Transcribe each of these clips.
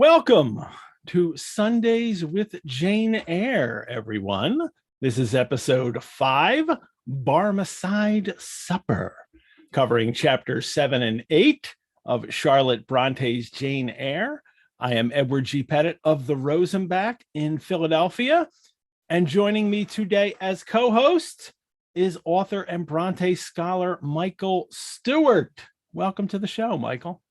Welcome to Sundays with Jane Eyre, everyone. This is episode 5, Barmicide Supper, covering chapters 7 and 8 of Charlotte Bronte's Jane Eyre. I am Edward G. Pettit of the Rosenbach in Philadelphia, and joining me today as co-host is author and Bronte scholar Michael Stewart. Welcome to the show, Michael.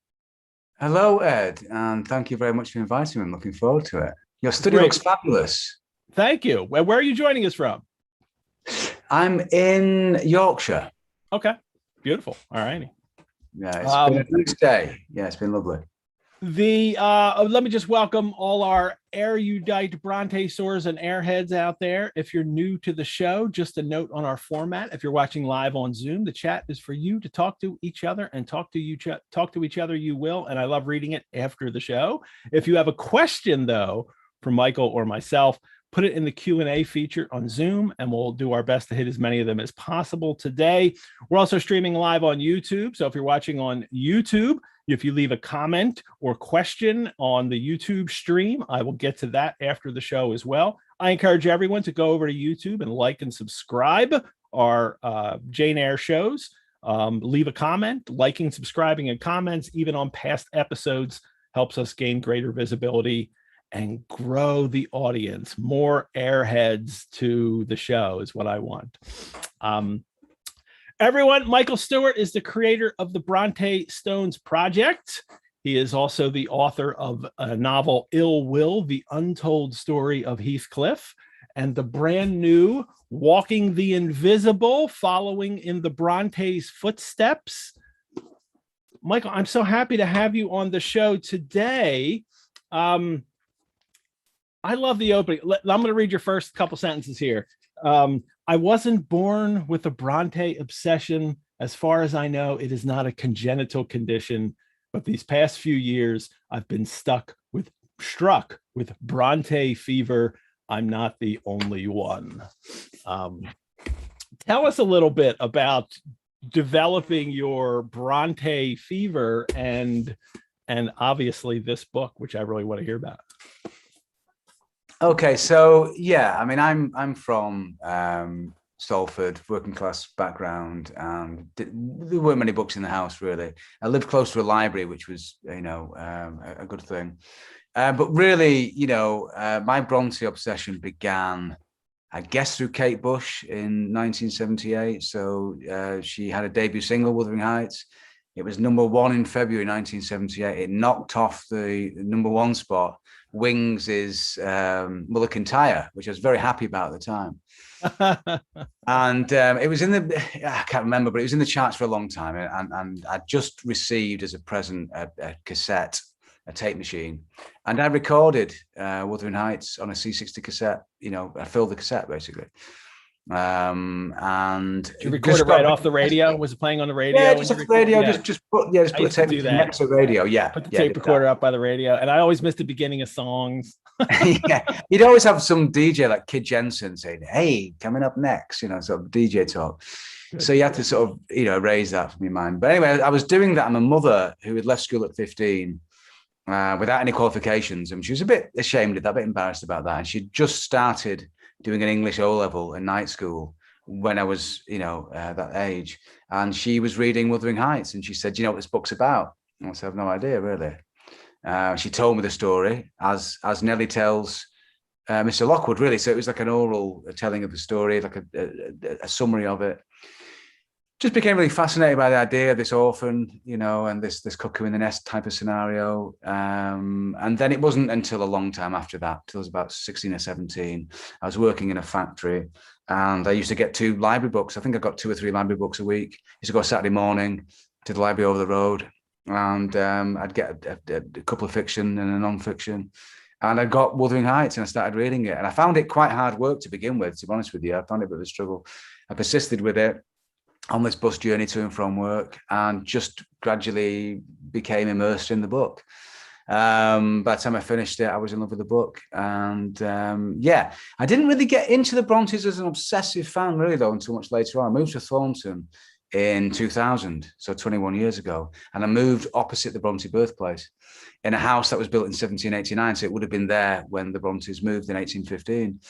Hello, Ed, and thank you very much for inviting me. I'm looking forward to it. Your study looks fabulous. Thank you. Where are you joining us from? I'm in Yorkshire. Okay, beautiful. All righty. Yeah, it's been a nice day. Yeah, it's been lovely. Let me just welcome all our erudite Bronte sores and airheads out there. If you're new to the show, just a note on our format. If you're watching live on Zoom, the chat is for you to talk to each other and talk to each other. You will, and I love reading it after the show. If you have a question though from Michael or myself, put it in the Q&A feature on Zoom, and we'll do our best to hit as many of them as possible today. We're also streaming live on YouTube, so if you're watching on YouTube, if you leave a comment or question on the YouTube stream, I will get to that after the show as well. I encourage everyone to go over to YouTube and like and subscribe our Jane Eyre shows. Leave a comment. Liking, subscribing, and comments, even on past episodes, helps us gain greater visibility and grow the audience. More airheads to the show is what I want. Everyone, Michael Stewart is the creator of the Brontë Stones project. He is also the author of a novel, Ill Will, The Untold Story of Heathcliff, and the brand new Walking the Invisible, Following in the Bronte's Footsteps. Michael, I'm so happy to have you on the show today. I love the opening. I'm going to read your first couple sentences here. I wasn't born with a Bronte obsession. As far as I know, it is not a congenital condition, but these past few years, I've been struck with Bronte fever. I'm not the only one. Tell us a little bit about developing your Bronte fever and obviously this book, which I really want to hear about. Okay, so yeah, I mean, I'm from Salford, working class background, and there weren't many books in the house really. I lived close to a library, which was, a good thing. But really, my Bronte obsession began, I guess, through Kate Bush in 1978. So she had a debut single, Wuthering Heights. It was #1 in February 1978. It knocked off the #1 spot, Wings is Muller Kintyre, which I was very happy about at the time. And it was I can't remember, but it was in the charts for a long time. And I just received as a present a cassette, a tape machine. And I recorded Wuthering Heights on a C60 cassette. I filled the cassette basically. And you recorded right off the radio? Was it playing on the radio? Yeah, just off the radio. Yeah. Just put the tape next to the radio. Yeah, put the tape recorder up by the radio, and I always missed the beginning of songs. Yeah, you'd always have some DJ like Kid Jensen saying, "Hey, coming up next," sort of DJ talk. Good. So you had to sort of raise that from your mind. But anyway, I was doing that. And my mother, who had left school at 15 without any qualifications, and she was a bit ashamed of that, a bit embarrassed about that, and she'd just started doing an English O-level in night school when I was, that age. And she was reading Wuthering Heights, and she said, "Do you know what this book's about?" And I said, "I have no idea, really." She told me the story as Nellie tells Mr. Lockwood, really. So it was like an oral telling of the story, like a summary of it. Just became really fascinated by the idea of this orphan, and this cuckoo in the nest type of scenario. And then it wasn't until a long time after that, till I was about 16 or 17, I was working in a factory, and I used to get 2 library books. I think I got 2 or 3 library books a week. I used to go Saturday morning to the library over the road, and I'd get a couple of fiction and a non-fiction. And I got Wuthering Heights, and I started reading it. And I found it quite hard work to begin with, to be honest with you. I found it a bit of a struggle. I persisted with it on this bus journey to and from work, and just gradually became immersed in the book. By the time I finished it, I was in love with the book. And I didn't really get into the Brontes as an obsessive fan, really, though, until much later on. I moved to Thornton in 2000, so 21 years ago. And I moved opposite the Bronte birthplace in a house that was built in 1789. So it would have been there when the Brontes moved in 1815.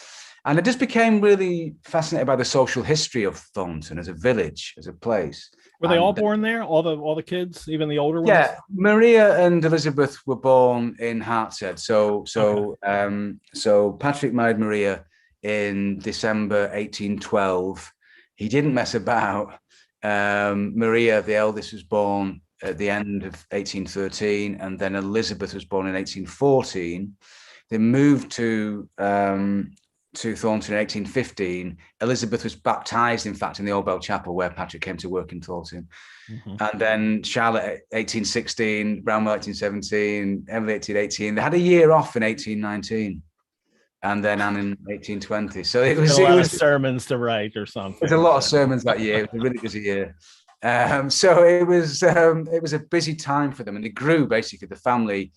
And I just became really fascinated by the social history of Thornton as a village, as a place. Were they all born there? All the kids, even the older ones? Yeah, Maria and Elizabeth were born in Hartshead. So Patrick married Maria in December 1812. He didn't mess about. Maria, the eldest, was born at the end of 1813, and then Elizabeth was born in 1814. They moved to Thornton in 1815. Elizabeth was baptized, in fact, in the Old Bell Chapel where Patrick came to work in Thornton. And then Charlotte 1816, Bramwell 1817, Emily 1818. They had a year off in 1819. And then Anne in 1820. So it was a lot of sermons to write or something. There's a lot of sermons that year. It was a really busy year. So it was a busy time for them, and they grew. Basically, the family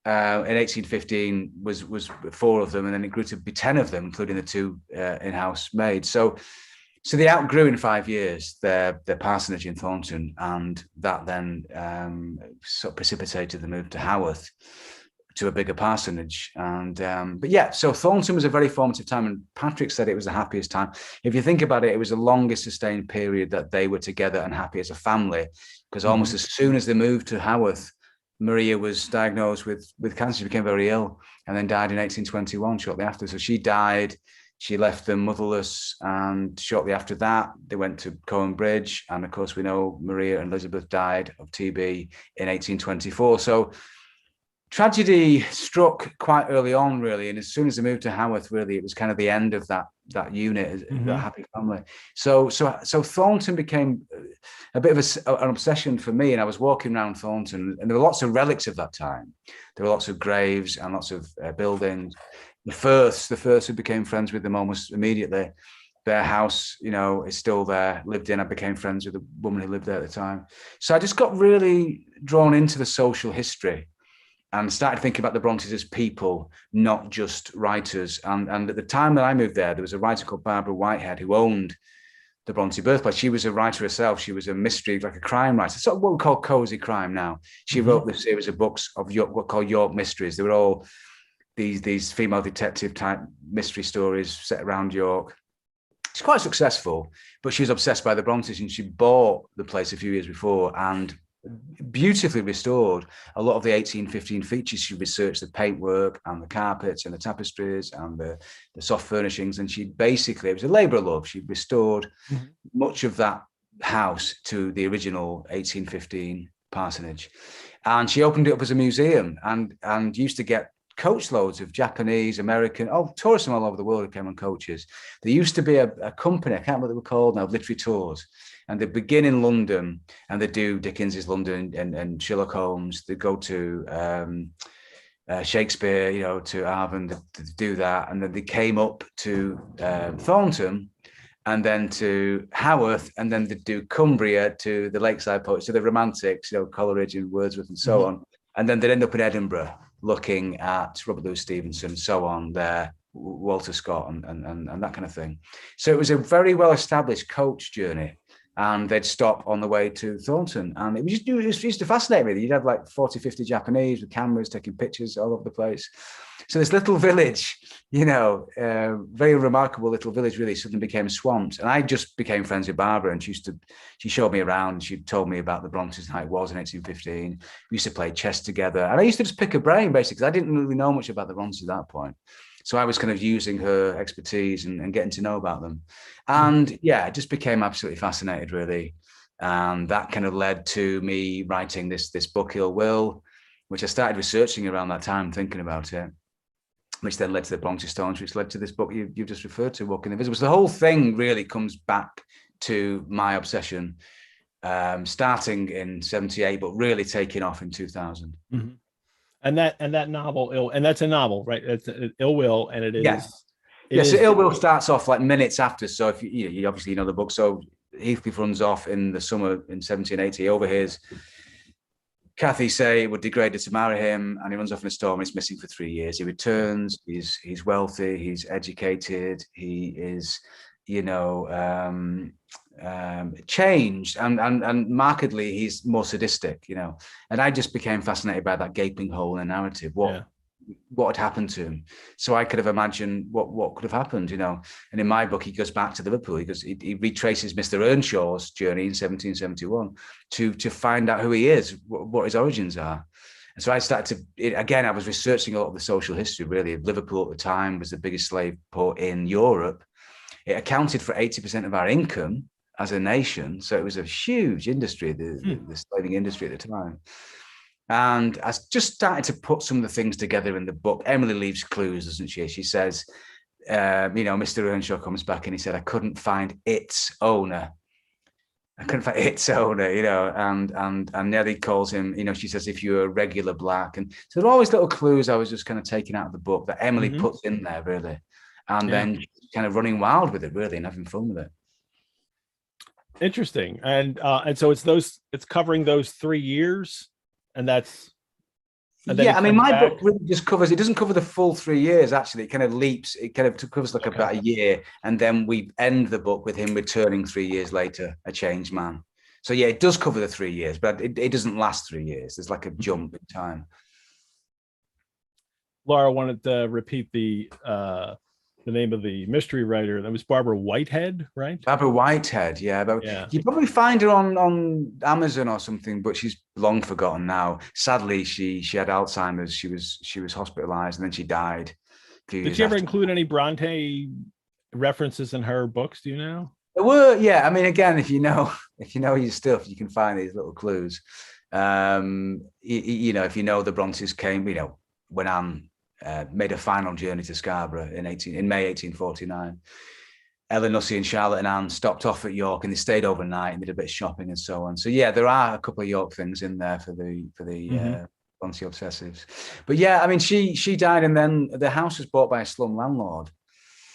in 1815 was 4 of them, and then it grew to be 10 of them, including the 2 in-house maids. So they outgrew in 5 years their parsonage in Thornton, and that then sort of precipitated the move to Haworth, to a bigger parsonage. And but yeah, so Thornton was a very formative time, and Patrick said it was the happiest time. If you think about it, it was the longest sustained period that they were together and happy as a family, because almost as soon as they moved to Haworth, Maria was diagnosed with cancer. She became very ill and then died in 1821 shortly after. So she died, she left them motherless, and shortly after that they went to Cowan Bridge, and of course we know Maria and Elizabeth died of TB in 1824. So tragedy struck quite early on, really, and as soon as they moved to Haworth, really, it was kind of the end of that unit, that happy family. So Thornton became a bit of an obsession for me, and I was walking around Thornton, and there were lots of relics of that time. There were lots of graves and lots of buildings. The Firths who became friends with them almost immediately. Their house, is still there, lived in. I became friends with the woman who lived there at the time. So I just got really drawn into the social history and started thinking about the Brontes as people, not just writers. And at the time that I moved there was a writer called Barbara Whitehead who owned the Bronte birthplace. She was a writer herself. She was a mystery, like a crime writer, sort of what we call cozy crime now. She wrote this series of books of York, what called York Mysteries. They were all these female detective type mystery stories set around York. She's quite successful, but she was obsessed by the Brontes, and she bought the place a few years before and beautifully restored a lot of the 1815 features. She researched the paintwork and the carpets and the tapestries and the soft furnishings, and she basically, it was a labour of love. She restored much of that house to the original 1815 parsonage, and she opened it up as a museum and used to get coach loads of Japanese, American, tourists from all over the world who came on coaches. There used to be a company, I can't remember what they were called now, Literary Tours, and they begin in London, and they do Dickens's London and Sherlock Holmes. They go to Shakespeare, to Arvin, to do that, and then they came up to Thornton, and then to Haworth, and then they do Cumbria to the Lakeside poets, to the Romantics, Coleridge and Wordsworth and so on, and then they'd end up in Edinburgh looking at Robert Louis Stevenson, so on there, Walter Scott and that kind of thing. So it was a very well-established coach journey, and they'd stop on the way to Thornton, and it used to fascinate me. You'd have like 40, 50 Japanese with cameras taking pictures all over the place. So this little village, very remarkable little village, really suddenly became swamped. And I just became friends with Barbara, and she showed me around, and she told me about the Brontes and how it was in 1815. We used to play chess together, and I used to just pick her brain, basically, because I didn't really know much about the Brontes at that point. So I was kind of using her expertise and getting to know about them. And yeah, I just became absolutely fascinated, really. And that kind of led to me writing this book, Ill Will, which I started researching around that time, thinking about it, which then led to the Brontë Stones, which led to this book you've just referred to, Walking the Invisible. So the whole thing really comes back to my obsession, starting in 78, but really taking off in 2000. And that novel, and that's a novel, right? It's Ill Will, and it is. Yeah. So Ill Will starts off like minutes after. So if you obviously know the book. So Heathcliff runs off in the summer in 1780, overhears Cathy say it would degrade her to marry him, and he runs off in a storm. He's missing for 3 years. He returns. He's wealthy. He's educated. He is changed, and markedly he's more sadistic, and I just became fascinated by that gaping hole in the narrative. What had happened to him? So I could have imagined what could have happened, And in my book, he goes back to Liverpool. He retraces Mr. Earnshaw's journey in 1771 to find out who he is, what his origins are. And so I started I was researching a lot of the social history, really. Liverpool at the time was the biggest slave port in Europe. It accounted for 80% of our income as a nation. So it was a huge industry, the slaving industry at the time. And I just started to put some of the things together in the book. Emily leaves clues, doesn't she? She says, Mr. Earnshaw comes back and he said, I couldn't find its owner. And Nellie calls him, she says, if you're a regular black. And so there are always little clues I was just kind of taking out of the book that Emily puts in there, really. And then kind of running wild with it, really, and having fun with it. Interesting. And so it's covering those 3 years, and that's. And I mean, my book really just it doesn't cover the full 3 years, actually. It kind of leaps, it kind of covers like about a year. And then we end the book with him returning 3 years later, a changed man. So yeah, it does cover the 3 years, but it doesn't last 3 years. There's like a jump in time. Laura wanted to repeat the name of the mystery writer. That was Barbara Whitehead, right? Barbara Whitehead, yeah. You probably find her on Amazon or something, but she's long forgotten now. Sadly, she had Alzheimer's. She was hospitalized and then she died. Did she ever include any Bronte references in her books? Do you know? There were, yeah. I mean, again, if you know your stuff, you can find these little clues. If you know the Brontes came, when Anne made a final journey to Scarborough in May 1849. Ellen Nussey and Charlotte and Anne stopped off at York and they stayed overnight and did a bit of shopping and so on. So yeah, there are a couple of York things in there for the Bronte obsessives. But yeah, I mean, she died and then the house was bought by a slum landlord.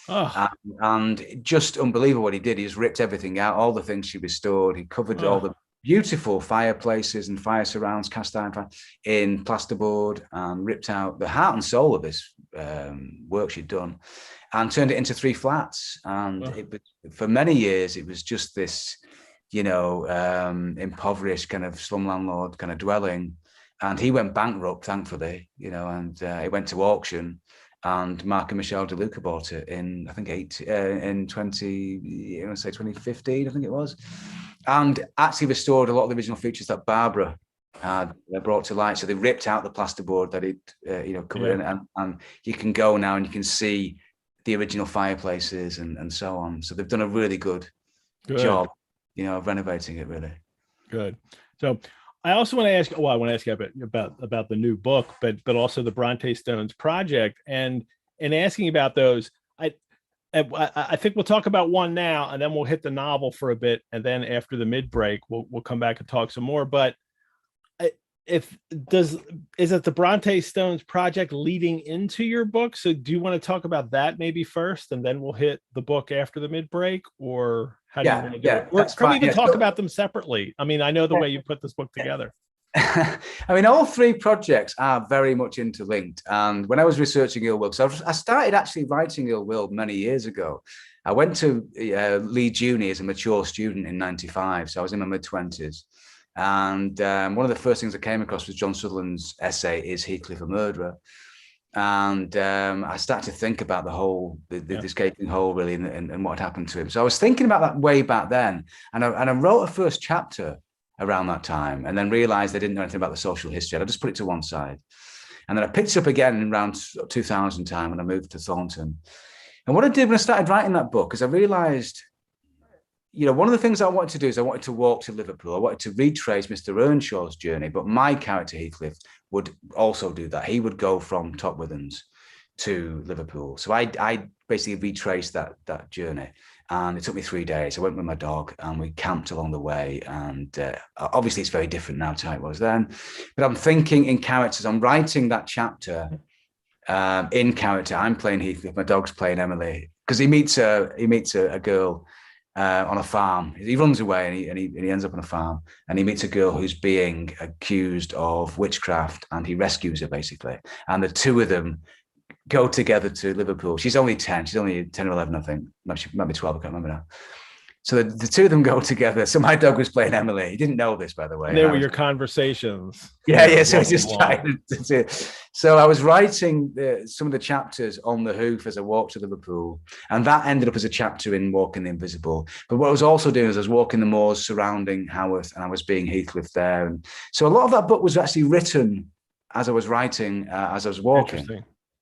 Oh. And just unbelievable what he did. He just ripped everything out, all the things she restored. He covered all the beautiful fireplaces and fire surrounds, cast iron in plasterboard, and ripped out the heart and soul of this work she'd done and turned it into 3 flats. And for many years, it was just this, impoverished kind of slum landlord kind of dwelling. And he went bankrupt, thankfully, and it went to auction. And Mark and Michelle DeLuca bought it in, I think, in 2015, I think it was. And actually restored a lot of the original features that Barbara had brought to light. So they ripped out the plasterboard that it, covered in, and you can go now and you can see the original fireplaces and so on. So they've done a really good job, of renovating it, really. Good. So I also want to ask, I want to ask you about the new book, but also the Brontë Stones project, and asking about those. I think we'll talk about one now, and then we'll hit the novel for a bit, and then after the mid break, we'll come back and talk some more. But is it the Brontë Stones project leading into your book? So do you want to talk about that maybe first, and then we'll hit the book after the mid break, or how do you want to do it? Or can we even talk about them separately? I mean, I know the way you put this book together. I mean, all 3 projects are very much interlinked. And when I was researching Ill Will, so I started actually writing Ill Will many years ago. I went to Leeds Uni as a mature student in 95. So I was in my mid-20s. And one of the first things I came across was John Sutherland's essay, Is Heathcliff a Murderer? And I started to think about the escaping hole, really, and what had happened to him. So I was thinking about that way back then. And I wrote a first chapter around that time, and then realized I didn't know anything about the social history. I just put it to one side. And then I picked it up again in around 2000 time when I moved to Thornton. And what I did when I started writing that book is I realized, one of the things I wanted to do is I wanted to walk to Liverpool. I wanted to retrace Mr. Earnshaw's journey, but my character, Heathcliff, would also do that. He would go from Topwithens to Liverpool. So I basically retraced that journey. And it took me 3 days. I went with my dog and we camped along the way. And obviously it's very different now to how it was then. But I'm thinking in characters. I'm writing that chapter in character. I'm playing Heathcliff. My dog's playing Emily. Because he meets a girl on a farm. He runs away and he ends up on a farm. And he meets a girl who's being accused of witchcraft. And he rescues her, basically. And the two of them go together to Liverpool. She's only 10. She's only 10 or 11, I think. She might be 12. I can't remember now. So the two of them go together. So my dog was playing Emily. He didn't know this, by the way. They were your conversations. Yeah. So just trying to. So I was writing some of the chapters on the hoof as I walked to Liverpool, and that ended up as a chapter in Walking the Invisible. But what I was also doing is I was walking the moors surrounding Haworth, and I was being Heathcliff there. And so a lot of that book was actually written as I was writing, as I was walking.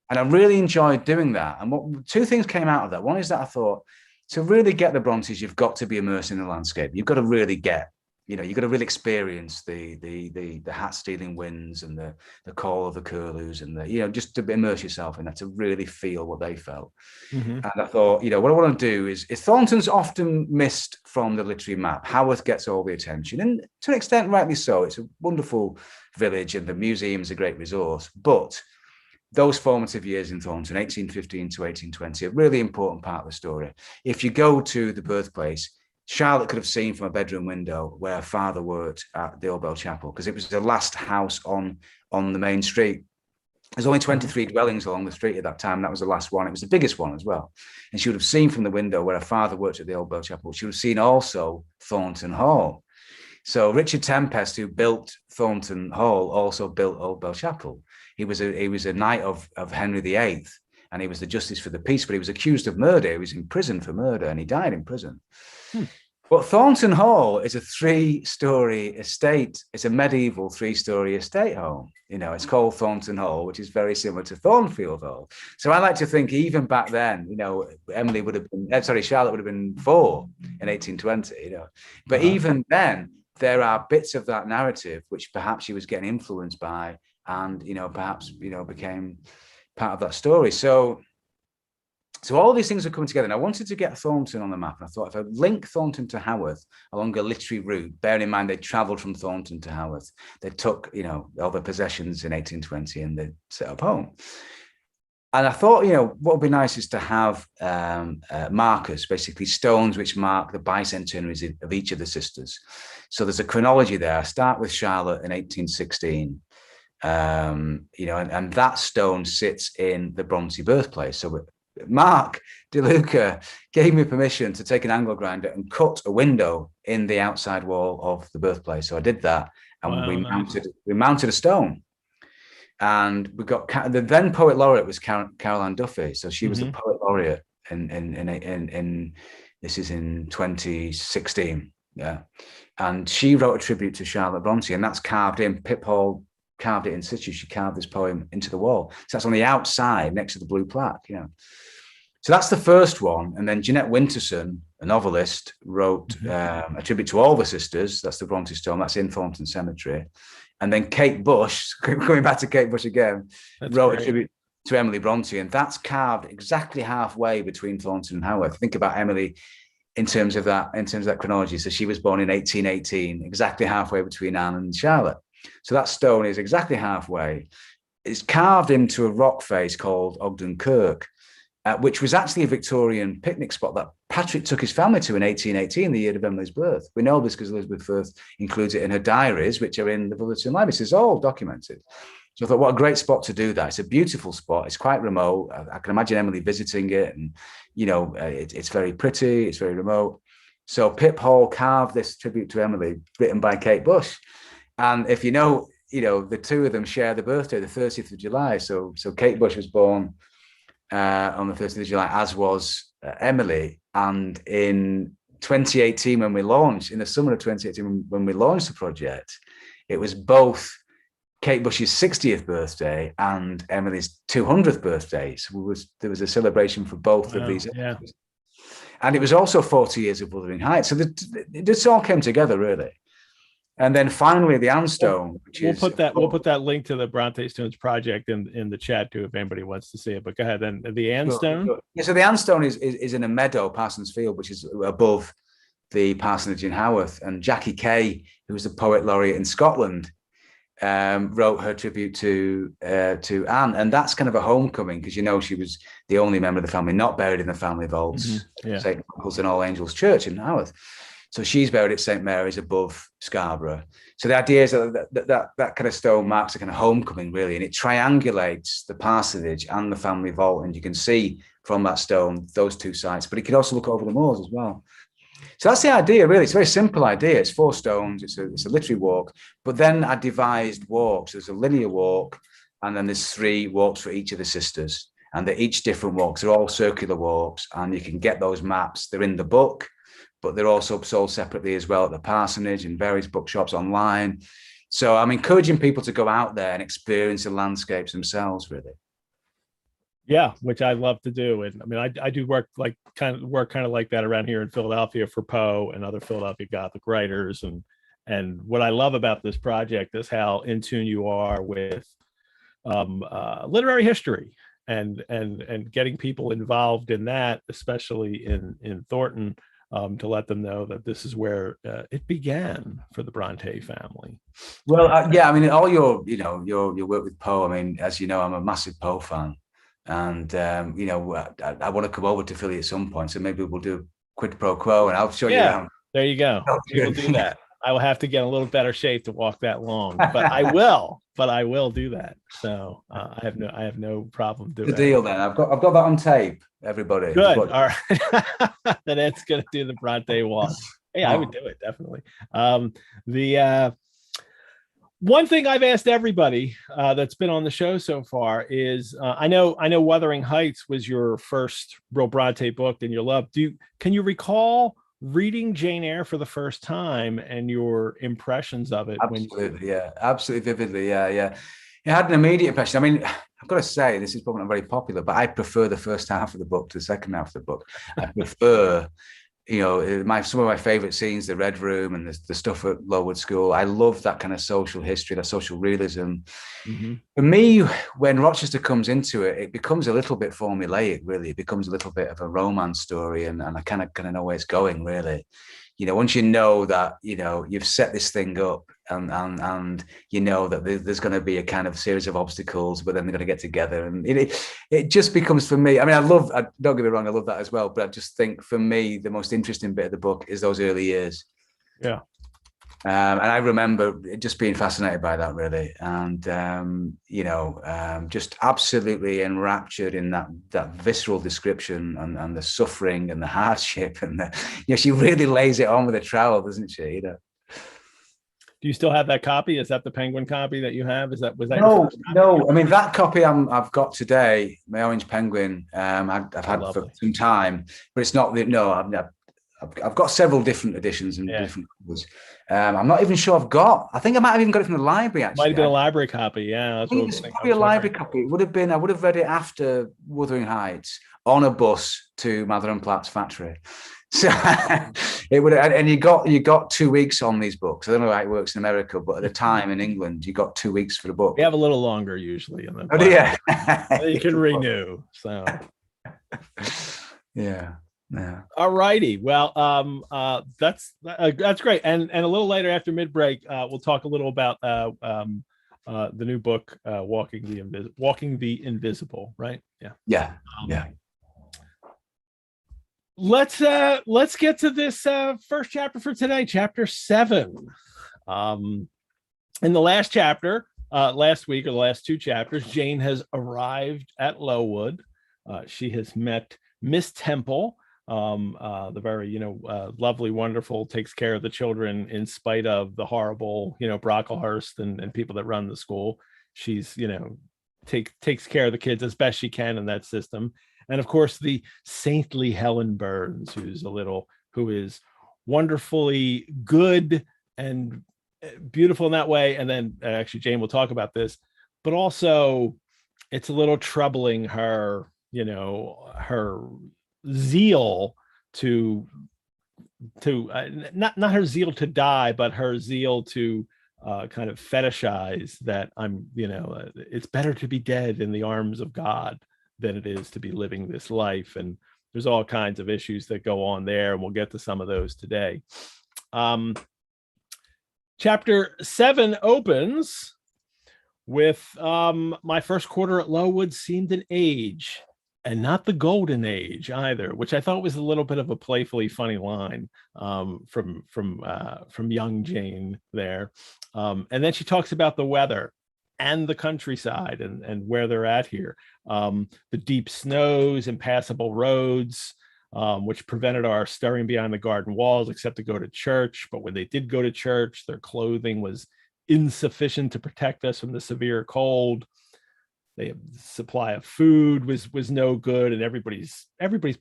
And I really enjoyed doing that. And two things came out of that. One is that I thought, to really get the Brontes, you've got to be immersed in the landscape. You've got to really get, you've got to really experience the hat-stealing winds and the call of the curlews and just to immerse yourself in that, to really feel what they felt. Mm-hmm. And I thought, what I want to do is Thornton's often missed from the literary map. Haworth gets all the attention, and to an extent, rightly so. It's a wonderful village, and the museum is a great resource, but those formative years in Thornton, 1815 to 1820, a really important part of the story. If you go to the birthplace, Charlotte could have seen from a bedroom window where her father worked at the Old Bell Chapel, because it was the last house on the main street. There's only 23 dwellings along the street at that time. That was the last one. It was the biggest one as well. And she would have seen from the window where her father worked at the Old Bell Chapel. She would have seen also Thornton Hall. So Richard Tempest, who built Thornton Hall, also built Old Bell Chapel. He was a knight of Henry VIII, and he was the justice for the peace, but he was accused of murder. He was in prison for murder, and he died in prison. But Thornton Hall is a 3-story estate. It's a medieval 3-story estate home. It's called Thornton Hall, which is very similar to Thornfield Hall. So I like to think even back then, Charlotte would have been 4 in 1820, But even then, there are bits of that narrative which perhaps she was getting influenced by, and perhaps became part of that story. So all these things are coming together, and I wanted to get Thornton on the map. And I thought, if I link Thornton to Haworth along a literary route, bearing in mind they travelled from Thornton to Haworth, they took all their possessions in 1820 and they set up home. And I thought, what would be nice is to have markers, basically stones which mark the bicentenaries of each of the sisters. So there's a chronology there. I start with Charlotte in 1816. And that stone sits in the Bronte birthplace. So Mark DeLuca gave me permission to take an angle grinder and cut a window in the outside wall of the birthplace. So I did that, and we mounted a stone. And we got the then poet laureate was Caroline Duffy. So she was the poet laureate in this is in 2016. Yeah. And she wrote a tribute to Charlotte Bronte, and that's carved in. Pip Hall carved it in situ. She carved this poem into the wall. So that's on the outside next to the blue plaque. So that's the first one. And then Jeanette Winterson, a novelist, wrote a tribute to all the sisters. That's the Brontë Stone. That's in Thornton Cemetery. And then Kate Bush, coming back to Kate Bush again, wrote a tribute to Emily Bronte. And that's carved exactly halfway between Thornton and Haworth. Think about Emily in terms of that chronology. So she was born in 1818, exactly halfway between Anne and Charlotte. So that stone is exactly halfway. It's carved into a rock face called Ogden Kirk, which was actually a Victorian picnic spot that Patrick took his family to in 1818, the year of Emily's birth. We know this because Elizabeth Firth includes it in her diaries, which are in the Bulletin Library. This is all documented. So I thought, what a great spot to do that. It's a beautiful spot. It's quite remote. I can imagine Emily visiting it, and it's very pretty. It's very remote. So Pip Hall carved this tribute to Emily, written by Kate Bush. And if the two of them share the birthday, the 30th of July. So Kate Bush was born on the 30th of July, as was Emily. And in 2018, when we launched, in the summer of 2018, when we launched the project, it was both Kate Bush's 60th birthday and Emily's 200th birthday. So there was a celebration for both of these. Yeah. And it was also 40 years of Wuthering Heights. So this all came together, really. And then finally, the Anne Stone. We'll put that link to the Brontë Stones project in the chat too, if anybody wants to see it. But go ahead. Then the Anne Stone. Sure. Yeah, so the Anne Stone is in a meadow, Parsons Field, which is above the parsonage in Haworth. And Jackie Kay, who was the poet laureate in Scotland, wrote her tribute to Anne, and that's kind of a homecoming because she was the only member of the family not buried in the family vaults, St. Michael's and All Angels Church in Haworth. So she's buried at St Mary's above Scarborough. So the idea is that kind of stone marks a kind of homecoming, really, and it triangulates the parsonage and the family vault, and you can see from that stone those two sites, but it can also look over the moors as well. So that's the idea, really. It's a very simple idea. It's 4 stones. It's a literary walk, but then I devised walks. There's a linear walk, and then there's 3 walks for each of the sisters, and they're each different walks. They're all circular walks, and you can get those maps. They're in the book, but they're also sold separately as well at the parsonage in various bookshops online. So I'm encouraging people to go out there and experience the landscapes themselves, really. Yeah, which I love to do. And I mean, I do work kind of like that around here in Philadelphia for Poe and other Philadelphia Gothic writers. And what I love about this project is how in tune you are with literary history and getting people involved in that, especially in Thornton, to let them know that this is where it began for the Bronte family. Well, yeah, I mean, all your work with Poe. I mean, as you know, I'm a massive Poe fan, and I want to come over to Philly at some point. So maybe we'll do quid pro quo, and I'll show you around. There you go. We'll do that. I will have to get a little better shape to walk that long, but I will. But I will do that. So I have no problem doing the deal. Then I've got that on tape. Everybody, good. All right, then it's gonna do the Bronte walk. Hey, I would do it definitely. The one thing I've asked everybody that's been on the show so far is I know Wuthering Heights was your first real Bronte book and your love. Can you recall reading Jane Eyre for the first time and your impressions of it? Absolutely vividly. Yeah. It had an immediate impression. I mean, I've got to say, this is probably not very popular, but I prefer the first half of the book to the second half of the book. I prefer, some of my favorite scenes, the Red Room and the stuff at Lowood School. I love that kind of social history, that social realism. Mm-hmm. For me, when Rochester comes into it, it becomes a little bit formulaic, really. It becomes a little bit of a romance story, and I kind of know where it's going, really. Once you know that, you've set this thing up and you know that there's going to be a kind of series of obstacles, but then they're going to get together. And it just becomes, for me, I mean, don't get me wrong, I love that as well. But I just think for me, the most interesting bit of the book is those early years. Yeah. And I remember just being fascinated by that, really. And, just absolutely enraptured in that visceral description and the suffering and the hardship. And she really lays it on with a trowel, doesn't she? Do you still have that copy? Is that the Penguin copy that you have? Was that No. I mean, that copy I've got today, my Orange Penguin. I've had for some time, but it's not. I've got several different editions and different covers. I'm not even sure I've got. I think I might have even got it from the library. Actually, might have been a library copy. Yeah, I think it's probably a library copy. It would have been. I would have read it after Wuthering Heights on a bus to Mather and Platt's factory. So it would, and you got 2 weeks on these books. I don't know how it works in America, but at the time in England, you got 2 weeks for the book. We have a little longer usually. Yeah, you can renew. So yeah. All righty. Well, that's great. And a little later after mid break, we'll talk a little about the new book, Walking the Invisible. Right? Yeah. Let's get to this first chapter for today, chapter 7. In the last chapter, last week or the last 2 chapters, Jane has arrived at Lowood. She has met Miss Temple, the very lovely, wonderful, takes care of the children in spite of the horrible Brocklehurst and people that run the school. She's takes care of the kids as best she can in that system. And of course, the saintly Helen Burns, who is wonderfully good and beautiful in that way. And then actually, Jane will talk about this, but also it's a little troubling her zeal to not her zeal to die, but her zeal to kind of fetishize that it's better to be dead in the arms of God than it is to be living this life. And there's all kinds of issues that go on there, and we'll get to some of those today. Chapter 7 opens with my first quarter at Lowood seemed an age, and not the golden age either, which I thought was a little bit of a playfully funny line from young Jane there. And then she talks about the weather and the countryside and where they're at here. The deep snows, impassable roads, which prevented our stirring beyond the garden walls except to go to church. But when they did go to church, their clothing was insufficient to protect us from the severe cold. The supply of food was no good, and everybody's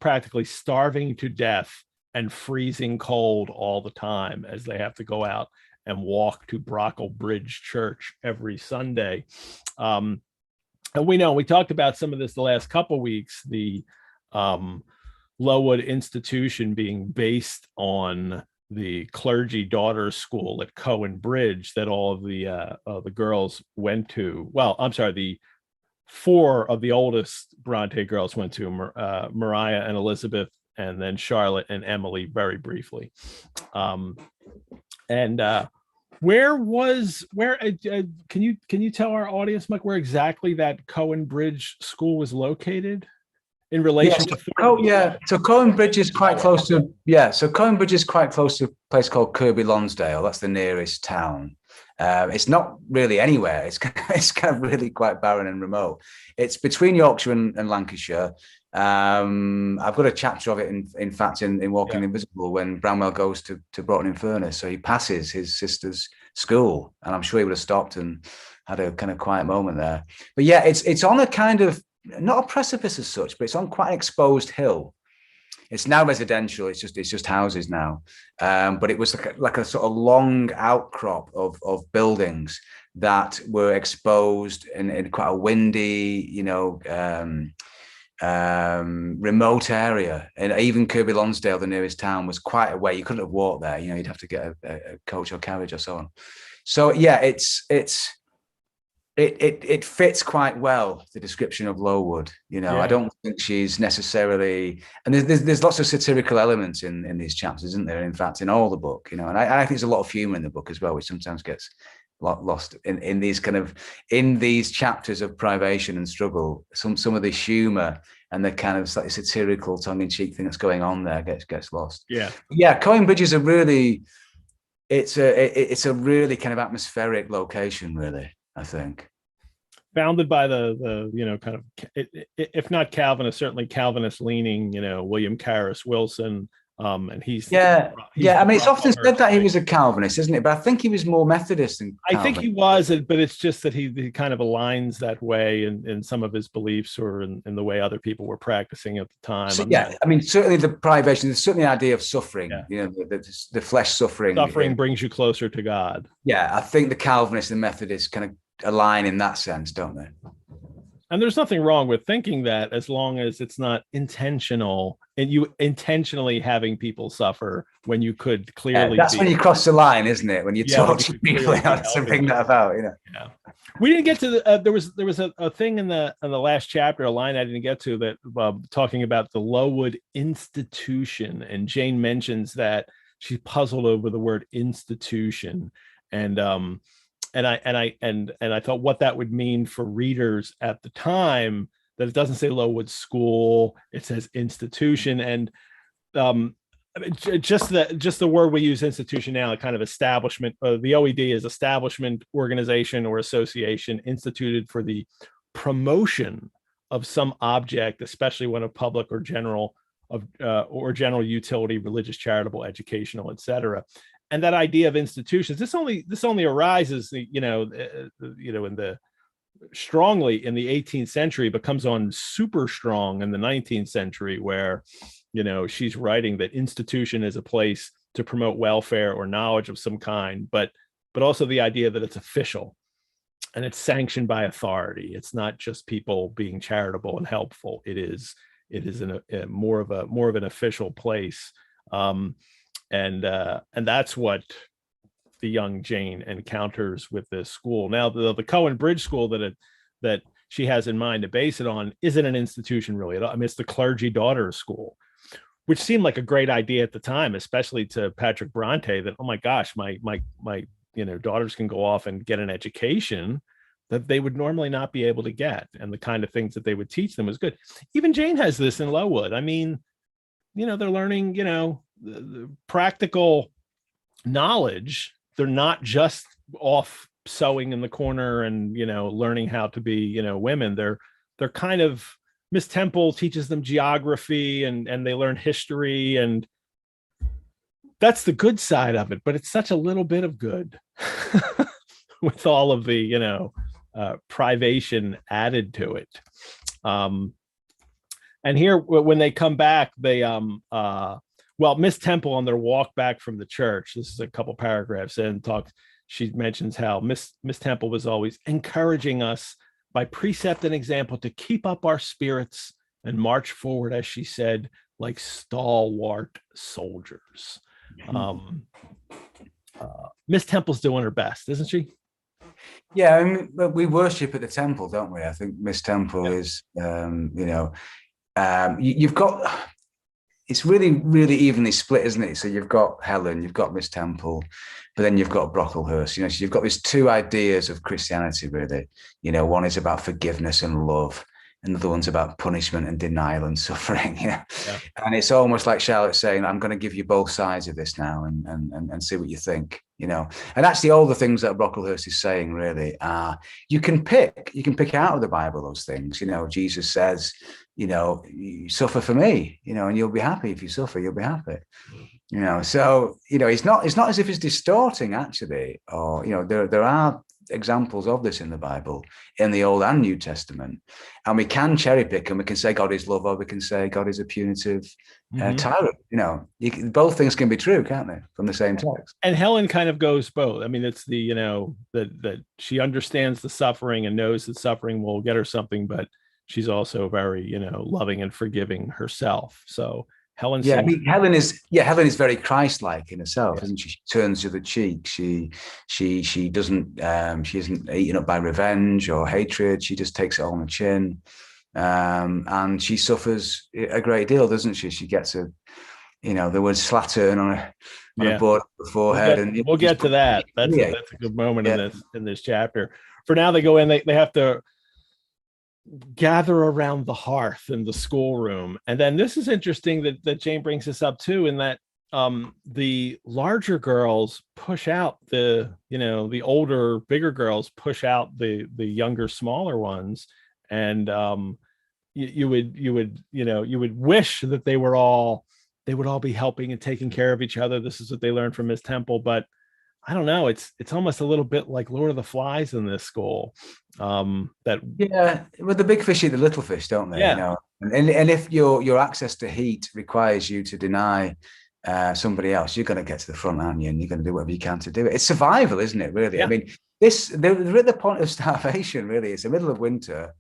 practically starving to death and freezing cold all the time as they have to go out and walk to Brocklebridge Church every Sunday. And we talked about some of this the last couple of weeks, the Lowood institution being based on the clergy daughters school at Cowan Bridge that all of the girls went to. Well, I'm sorry, the 4 of the oldest Bronte girls went to, Mariah and Elizabeth, and then Charlotte and Emily very briefly. Where can you tell our audience, Mike, where exactly that Cowan Bridge school was located in relation to so Cowan Bridge is quite close to so Cowan Bridge is quite close to a place called Kirby Lonsdale. That's the nearest town. It's not really anywhere. It's kind of really quite barren and remote. It's between Yorkshire and Lancashire. I've got a chapter of it, in fact, in Walking Invisible, when Branwell goes to Broughton-in-Furness. So he passes his sister's school, and I'm sure he would have stopped and had a kind of quiet moment there. But yeah, it's on a kind of, not a precipice as such, but it's on quite an exposed hill. It's now residential. It's just houses now, but it was like a sort of long outcrop of buildings that were exposed in quite a windy, remote area. And even Kirby Lonsdale, the nearest town, was quite a way. You couldn't have walked there. You'd have to get a coach or carriage or so on. So yeah, it fits quite well, the description of Lowood. I don't think she's necessarily, and there's lots of satirical elements in these chapters, isn't there? In fact, in all the book, and I think there's a lot of humor in the book as well, which sometimes gets lost in these chapters of privation and struggle. Some of the humor and the kind of slightly satirical, tongue-in-cheek thing that's going on there gets lost. Cowan Bridge is a really kind of atmospheric location, really, I think. Founded by the kind of, if not Calvinist, certainly Calvinist leaning, William Carus Wilson. And he's I mean, it's often said that he was a Calvinist, isn't it? But I think he was more Methodist than Calvinist. I think he was, but it's just that he kind of aligns that way in some of his beliefs, or in the way other people were practicing at the time. So, I mean, certainly the privation, there's certainly the idea of suffering, the flesh suffering. Suffering brings you closer to God. Yeah, I think the Calvinists and Methodists kind of align in that sense, don't they? And there's nothing wrong with thinking that, as long as it's not intentional and you intentionally having people suffer when you could clearly. That's when you cross the line, isn't it? When you talk to people to bring that about, Yeah. We didn't get to there was a thing in the last chapter, a line I didn't get to, that talking about the Lowood institution, and Jane mentions that she's puzzled over the word institution, and I thought what that would mean for readers at the time, that it doesn't say Lowood School, it says institution. And just the word we use, institution, now, a kind of establishment. The OED is establishment, organization, or association instituted for the promotion of some object, especially when of public or general utility, religious, charitable, educational, etc. And that idea of institutions, this only arises, strongly in the 18th century, but comes on super strong in the 19th century, where, she's writing that institution is a place to promote welfare or knowledge of some kind, but also the idea that it's official and it's sanctioned by authority. It's not just people being charitable and helpful. It is more of an official place. And that's what the young Jane encounters with this school. Now, the Cowan Bridge School that she has in mind to base it on isn't an institution really at all. I mean, it's the clergy daughters school, which seemed like a great idea at the time, especially to Patrick Bronte, that, oh my gosh, my daughters can go off and get an education, that they would normally not be able to get, and the kind of things that they would teach them was good. Even Jane has this in Lowood. I mean, they're learning, the practical knowledge. They're not just off sewing in the corner and, learning how to be, women. They're kind of, Miss Temple teaches them geography and they learn history, and that's the good side of it, but it's such a little bit of good with all of the, privation added to it. And here, when they come back, they, Miss Temple on their walk back from the church, this is a couple paragraphs in, she mentions how Miss Temple was always encouraging us by precept and example to keep up our spirits and march forward, as she said, like stalwart soldiers. Miss Temple's doing her best, isn't she? Yeah, I mean, we worship at the temple, don't we? I think Miss Temple is, you've got, it's really, really evenly split, isn't it? So you've got Helen, you've got Miss Temple, but then you've got Brocklehurst. So you've got these two ideas of Christianity, really. One is about forgiveness and love, and the other one's about punishment and denial and suffering. Yeah. And it's almost like Charlotte saying, I'm going to give you both sides of this now and see what you think. And actually all the things that Brocklehurst is saying really are, you can pick out of the Bible those things. Jesus says, you suffer for me, and you'll be happy. If you suffer, you'll be happy. So it's not as if it's distorting, actually, or there are examples of this in the Bible, in the Old and New Testament, and we can cherry pick, and we can say God is love, or we can say God is a punitive tyrant. Both things can be true, can't they, from the same text? And Helen kind of goes both. I mean, it's the that she understands the suffering and knows that suffering will get her something, but she's also very loving and forgiving herself. So Helen, Helen is very Christ-like in herself, isn't she? She turns the other cheek. She doesn't. She isn't eaten up by revenge or hatred. She just takes it all on the chin, and she suffers a great deal, doesn't she? She gets the word slattern on a board on the forehead, we'll get to that. That's a good moment in this chapter. For now, they go in. They have to gather around the hearth in the schoolroom, and then this is interesting that Jane brings this up too, in that the larger girls push out the older, bigger girls push out the younger, smaller ones, and you would wish that they would all be helping and taking care of each other. This is what they learned from Miss Temple, but I don't know. It's almost a little bit like Lord of the Flies in this school. With the big fish eat the little fish, don't they? Yeah. And if your access to heat requires you to deny somebody else, you're going to get to the front, aren't you? And you're going to do whatever you can to do it. It's survival, isn't it? Really. Yeah. I mean, they're at the point of starvation. Really, it's the middle of winter.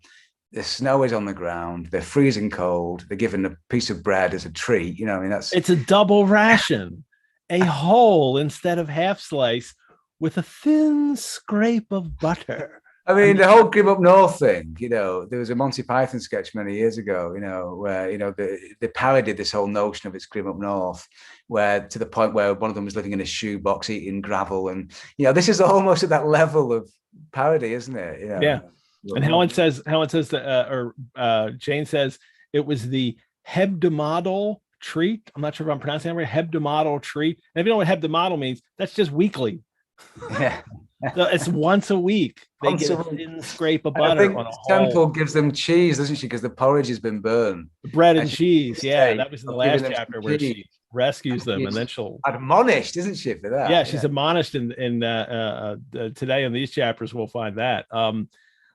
The snow is on the ground. They're freezing cold. They're given a piece of bread as a treat. It's a double ration. A whole instead of half slice with a thin scrape of butter. I mean, the whole Grim Up North thing, there was a Monty Python sketch many years ago, where, they parodied this whole notion of it's Grim Up North, where to the point where one of them was living in a shoebox eating gravel. And, this is almost at that level of parody, isn't it? Yeah. And Helen says that, Jane says it was the hebdomadal treat. I'm not sure if I'm pronouncing that right. Hebdomadal treat. And if you know what hebdomadal means, that's just weekly. Yeah. So it's once a week. They get a thin scrape of butter. I think Temple gives them cheese, doesn't she? Because the porridge has been burned. Bread and chease. Yeah, that was in the last chapter where she rescues them, and then she'll admonished, isn't she, for that? Yeah, she's admonished in today in these chapters. We'll find that.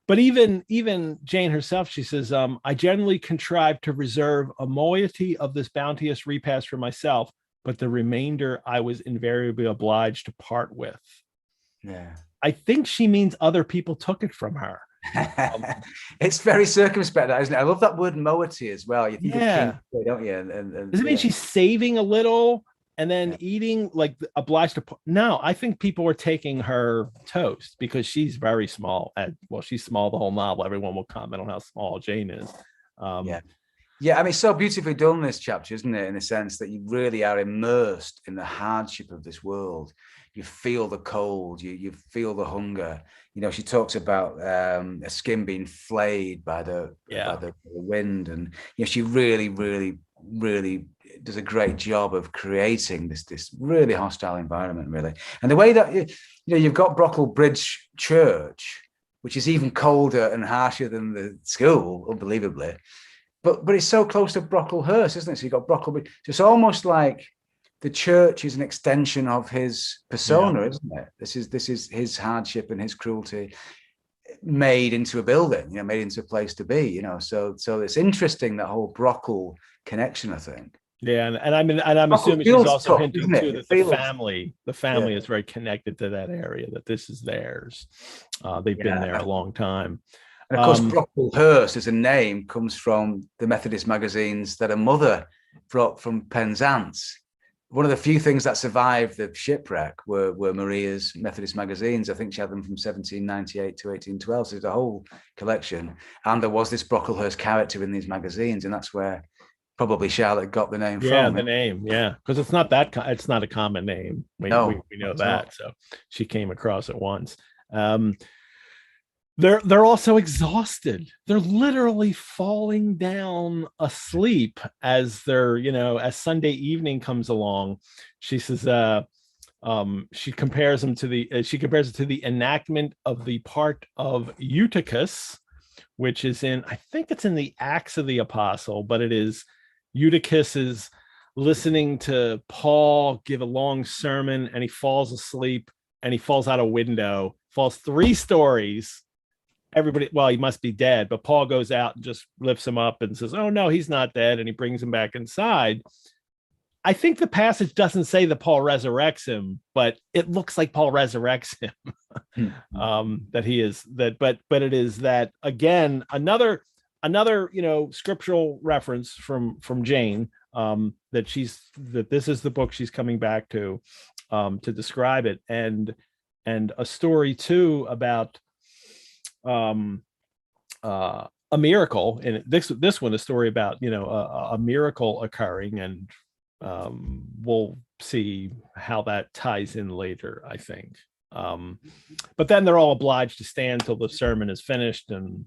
But even Jane herself, she says, I generally contrive to reserve a moiety of this bounteous repast for myself, but the remainder I was invariably obliged to part with. Yeah. I think she means other people took it from her. It's very circumspect, isn't it? I love that word moiety as well. You think of King, don't you? And does it mean she's saving a little and then eating, like obliged to? No, I think people were taking her toast because she's very small. She's small the whole novel. Everyone will comment on how small Jane is. Yeah, I mean, it's so beautifully done, this chapter, isn't it? In a sense that you really are immersed in the hardship of this world. you feel the cold, you feel the hunger. You know, she talks about a skin being flayed by the wind, and you know, she really does a great job of creating this really hostile environment, really. And the way that you know, you've got Brocklebridge Church, which is even colder and harsher than the school, unbelievably. But it's so close to Brocklehurst, isn't it? So you've got Brocklebridge. So it's almost like the church is an extension of his persona, isn't it? This is his hardship and his cruelty made into a building, you know, made into a place to be, you know. So it's interesting, that whole Brockle connection, I think. Yeah, and I'm assuming she's also hinting too that the family is very connected to that area, that this is theirs. They've been there a long time. And of course, Brocklehurst as a name comes from the Methodist magazines that her mother brought from Penzance. One of the few things that survived the shipwreck were Maria's Methodist magazines. I think she had them from 1798 to 1812. So there's a whole collection. And there was this Brocklehurst character in these magazines, and that's where probably Charlotte got the name from. Yeah, the name, because it's not a common name. We know that. So she came across it once. They're also exhausted. They're literally falling down asleep as as Sunday evening comes along. She says she compares it to the enactment of the part of Eutychus, which is I think it's in the Acts of the Apostle, but it is Eutychus is listening to Paul give a long sermon, and he falls asleep, and he falls out a window, falls 3 stories. Everybody, well, he must be dead, but Paul goes out and just lifts him up and says, oh no, he's not dead, and he brings him back inside. I think the passage doesn't say that Paul resurrects him, but it looks like Paul resurrects him. But it is that, again, another scriptural reference from Jane, that this is the book she's coming back to describe it, and a story too about a miracle. And this one, a story about a miracle occurring, and we'll see how that ties in later, I think. But then they're all obliged to stand till the sermon is finished, and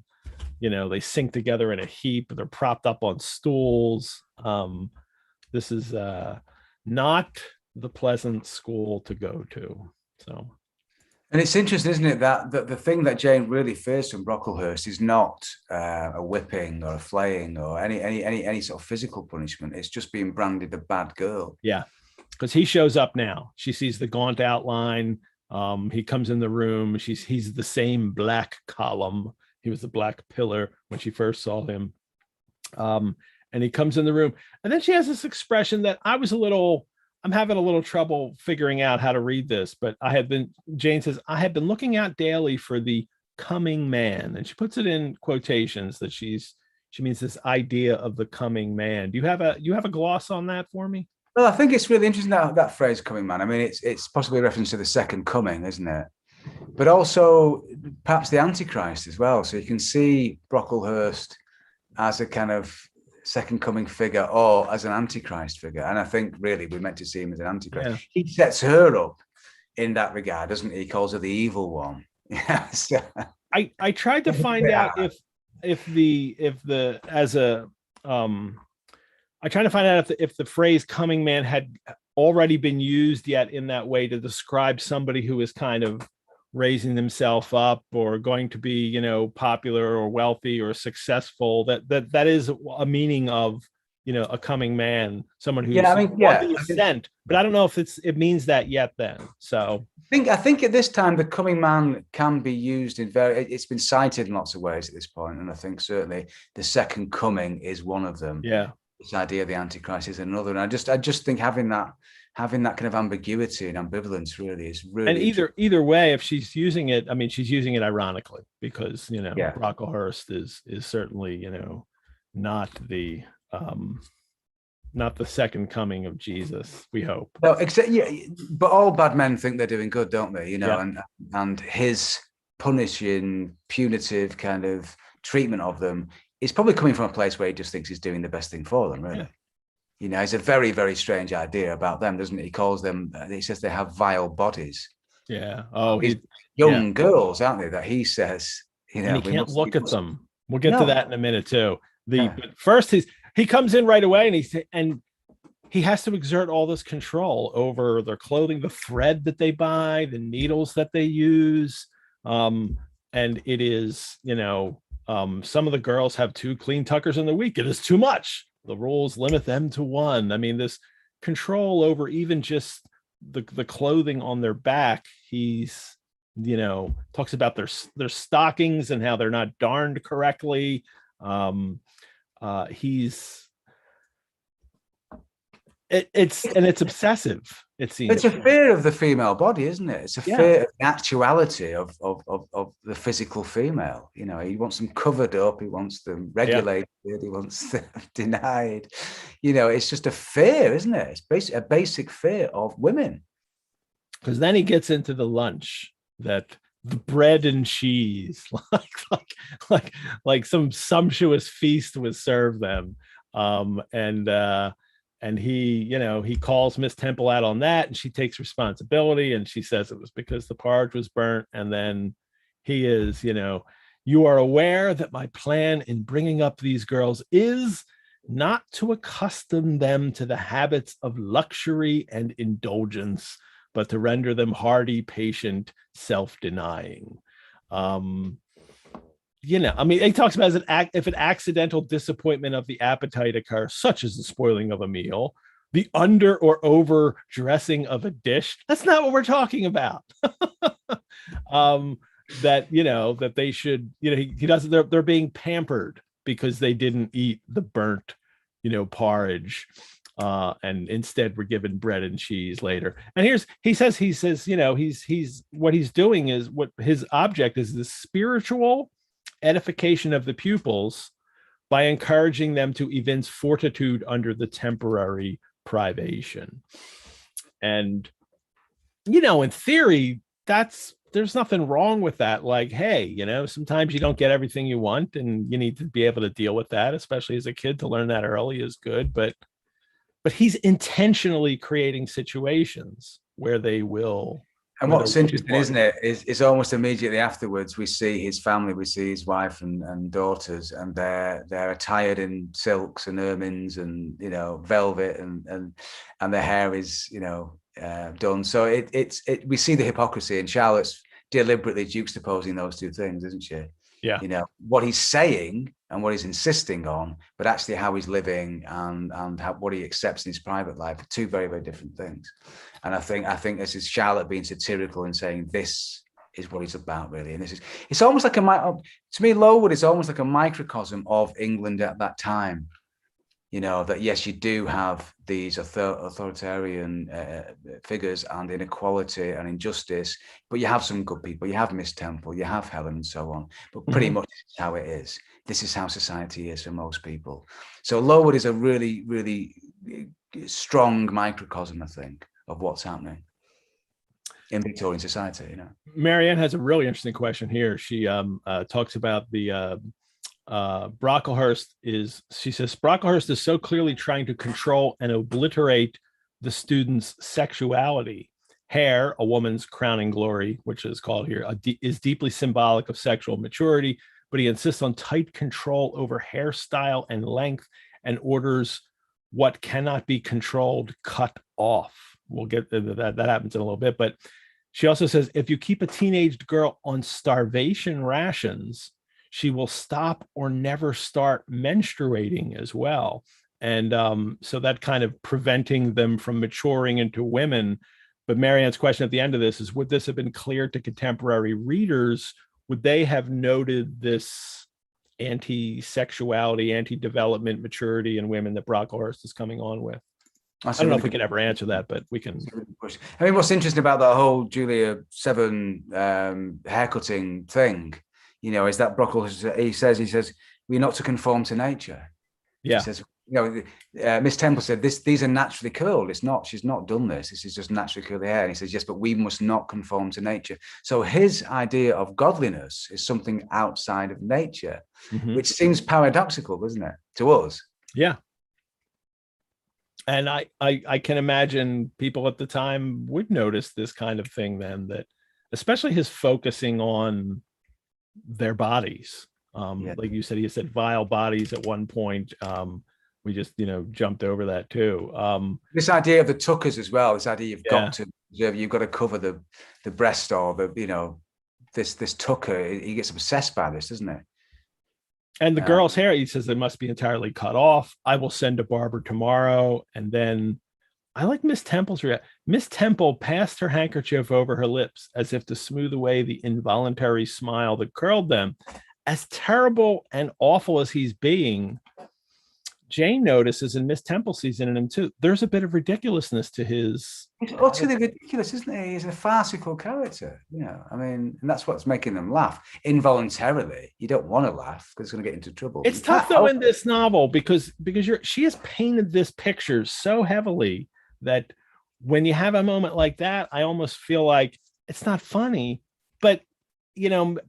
they sink together in a heap. They're propped up on stools. This is not the pleasant school to go to. So, and it's interesting, isn't it, that the thing that Jane really fears from Brocklehurst is not a whipping or a flaying or any sort of physical punishment. It's just being branded a bad girl. Yeah, because he shows up now. She sees the gaunt outline. He comes in the room. He's the same black column. He was the black pillar when she first saw him. And he comes in the room, and then she has this expression that I'm having a little trouble figuring out how to read this, but Jane says, I have been looking out daily for the coming man. And she puts it in quotations, that she means this idea of the coming man. Do you have a gloss on that for me? Well, I think it's really interesting, that phrase coming man. I mean, it's possibly a reference to the second coming, isn't it? But also perhaps the Antichrist as well. So you can see Brocklehurst as a kind of second coming figure or as an Antichrist figure. And I think really we're meant to see him as an Antichrist. Yeah. He sets her up in that regard, doesn't he? He calls her the evil one. Yeah. So, I tried to find out if the phrase coming man had already been used yet in that way to describe somebody who is kind of raising themselves up or going to be, popular or wealthy or successful. That is a meaning of, a coming man, someone who's sent. But I don't know if it means that yet then. So I think at this time the coming man can be used it's been cited in lots of ways at this point, and I think certainly the second coming is one of them. Yeah. This idea of the Antichrist is another. And I just think having that kind of ambiguity and ambivalence really is really. And either way, if she's using it, I mean, she's using it ironically, because Brocklehurst is certainly not the second coming of Jesus, we hope. No, but all bad men think they're doing good, don't they? And his punishing, punitive kind of treatment of them is probably coming from a place where he just thinks he's doing the best thing for them, really. You know, it's a very, very strange idea about them, doesn't it? He calls them, he says they have vile bodies. Yeah. Oh, These young girls, aren't they? That he says, you know, and he can't look at them. We'll get to that in a minute too. But first he comes in right away and he has to exert all this control over their clothing, the thread that they buy, the needles that they use. And it is, you know, some of the girls have 2 clean tuckers in the week. It is too much. The rules limit them to 1. I mean, this control over even just the clothing on their back. He's, you know, talks about their stockings and how they're not darned correctly. It's obsessive. It seems it's a fear of the female body, isn't it? It's a fear of the actuality of the physical female. You know, he wants them covered up, he wants them regulated, he wants them denied. You know, it's just a fear, isn't it? It's a basic fear of women. Because then he gets into the lunch, that the bread and cheese, like some sumptuous feast was served them. And he, you know, he calls Miss Temple out on that, and she takes responsibility, and she says it was because the porridge was burnt. And then he is, you know, you are aware that my plan in bringing up these girls is not to accustom them to the habits of luxury and indulgence, but to render them hardy, patient, self-denying. You know, I mean, he talks about if an accidental disappointment of the appetite occurs, such as the spoiling of a meal, the under or over dressing of a dish. That's not what we're talking about. That, you know, that they should, you know, he doesn't, they're being pampered because they didn't eat the burnt, you know, porridge. And instead were given bread and cheese later. And he says, you know, he's what he's doing is, what his object is, the spiritual edification of the pupils by encouraging them to evince fortitude under the temporary privation. And, you know, in theory, there's nothing wrong with that. Like, hey, you know, sometimes you don't get everything you want, and you need to be able to deal with that, especially as a kid. To learn that early is good, but he's intentionally creating situations where they will. And what's interesting, isn't it, is almost immediately afterwards we see his family, we see his wife and daughters, and they're attired in silks and ermines and, you know, velvet, and their hair is, you know, done. So we see the hypocrisy, and Charlotte's deliberately juxtaposing those 2 things, isn't she? Yeah. You know, what he's saying and what he's insisting on, but actually how he's living and what he accepts in his private life are 2 very, very different things. And I think this is Charlotte being satirical and saying this is what it's about, really. And it's almost like to me, Lowood is almost like a microcosm of England at that time. You know, that yes, you do have these authoritarian figures and inequality and injustice, but you have some good people. You have Miss Temple, you have Helen, and so on. But pretty much how it is. This is how society is for most people. So Lowood is a really, really strong microcosm, I think, of what's happening in Victorian society. You know, Marianne has a really interesting question here. She talks about the Brocklehurst is so clearly trying to control and obliterate the student's sexuality. Hair, a woman's crowning glory, which is called here, is deeply symbolic of sexual maturity, but he insists on tight control over hairstyle and length, and orders what cannot be controlled cut off. We'll get into that. That happens in a little bit. But she also says, if you keep a teenage girl on starvation rations, she will stop or never start menstruating as well. And so that kind of preventing them from maturing into women. But Marianne's question at the end of this is, would this have been clear to contemporary readers? Would they have noted this anti-sexuality, anti-development maturity in women that Brocklehurst is coming on with? I don't know if we can ever answer that, but we can. I mean, what's interesting about that whole Julia Severn haircutting thing, you know, is that Brocklehurst, he says, we're not to conform to nature. Yeah. He says, you know, Miss Temple said, these are naturally curled. She's not done this. This is just naturally curly hair. And he says, yes, but we must not conform to nature. So his idea of godliness is something outside of nature, which seems paradoxical, doesn't it, to us? Yeah. And I can imagine people at the time would notice this kind of thing then, that especially his focusing on their bodies. Like you said, he said vile bodies at one point. We just, jumped over that too. This idea of the tuckers as well, this idea you've got to cover the breast, or this tucker, he gets obsessed by this, doesn't he? And the girl's hair, he says, they must be entirely cut off. I will send a barber tomorrow. And then I like Miss Temple's reaction. Miss Temple passed her handkerchief over her lips as if to smooth away the involuntary smile that curled them. As terrible and awful as he's being, Jane notices, and Miss Temple sees in him too, there's a bit of ridiculousness to his. It's utterly ridiculous, isn't he? He's a farcical character, and that's what's making them laugh involuntarily. You don't want to laugh because it's going to get into trouble. It's tough though in this novel because she has painted this picture so heavily that when you have a moment like that, I almost feel like it's not funny, but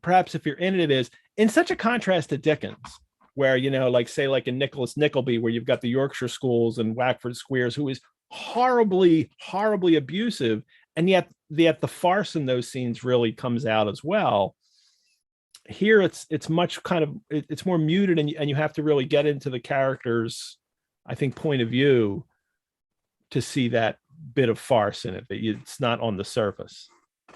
perhaps if you're in it is in such a contrast to Dickens, where, like say like in Nicholas Nickleby, where you've got the Yorkshire schools and Wackford Squares, who is horribly, horribly abusive. And yet the farce in those scenes really comes out as well. Here it's much it's more muted, and you have to really get into the characters, I think, point of view to see that bit of farce in it, that it's not on the surface.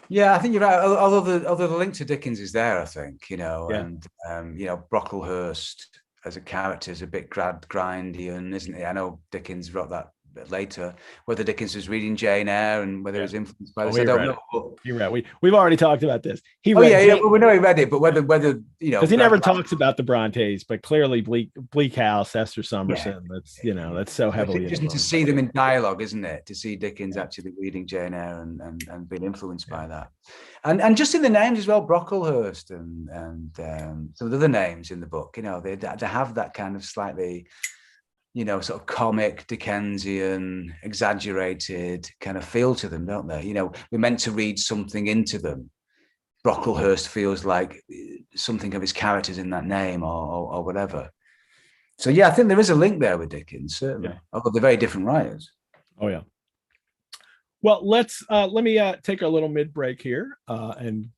Yeah, I think you're right. Although the link to Dickens is there, I think, and Brocklehurst as a character is a bit Grindian, isn't he? I know Dickens wrote that later. Whether Dickens was reading Jane Eyre and whether he was influenced by this, I don't know. You're right. We've already talked about this. Well, we know he read it, but whether because he never talks about the Brontes, but clearly Bleak House, Esther Summerson. That's so heavily. Just to see them in dialogue, isn't it? To see Dickens actually reading Jane Eyre and being influenced by that, and just in the names as well, Brocklehurst and some of the other names in the book. They have that kind of slightly, sort of comic, Dickensian, exaggerated kind of feel to them, don't they? We're meant to read something into them. Brocklehurst feels like something of his characters in that name or whatever. So, yeah, I think there is a link there with Dickens, certainly, although they're very different writers. Oh, yeah. Well, let me take a little mid-break here and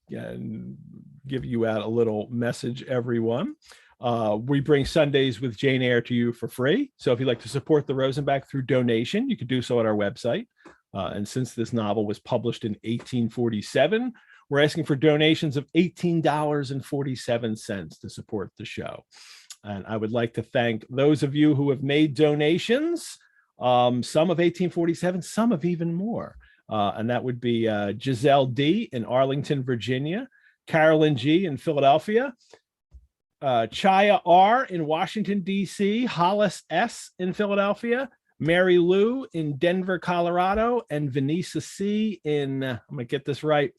give you out a little message, everyone. We bring Sundays with Jane Eyre to you for free. So if you'd like to support the Rosenbach through donation, you can do so at our website. And since this novel was published in 1847, we're asking for donations of $18.47 to support the show. And I would like to thank those of you who have made donations, some of 1847, some of even more. And that would be Gazelle D in Arlington, Virginia, Carolyn G in Philadelphia, Chaya R in Washington, D.C., Hollis S in Philadelphia, Mary Lou in Denver, Colorado, and Vanessa C in, I'm going to get this right,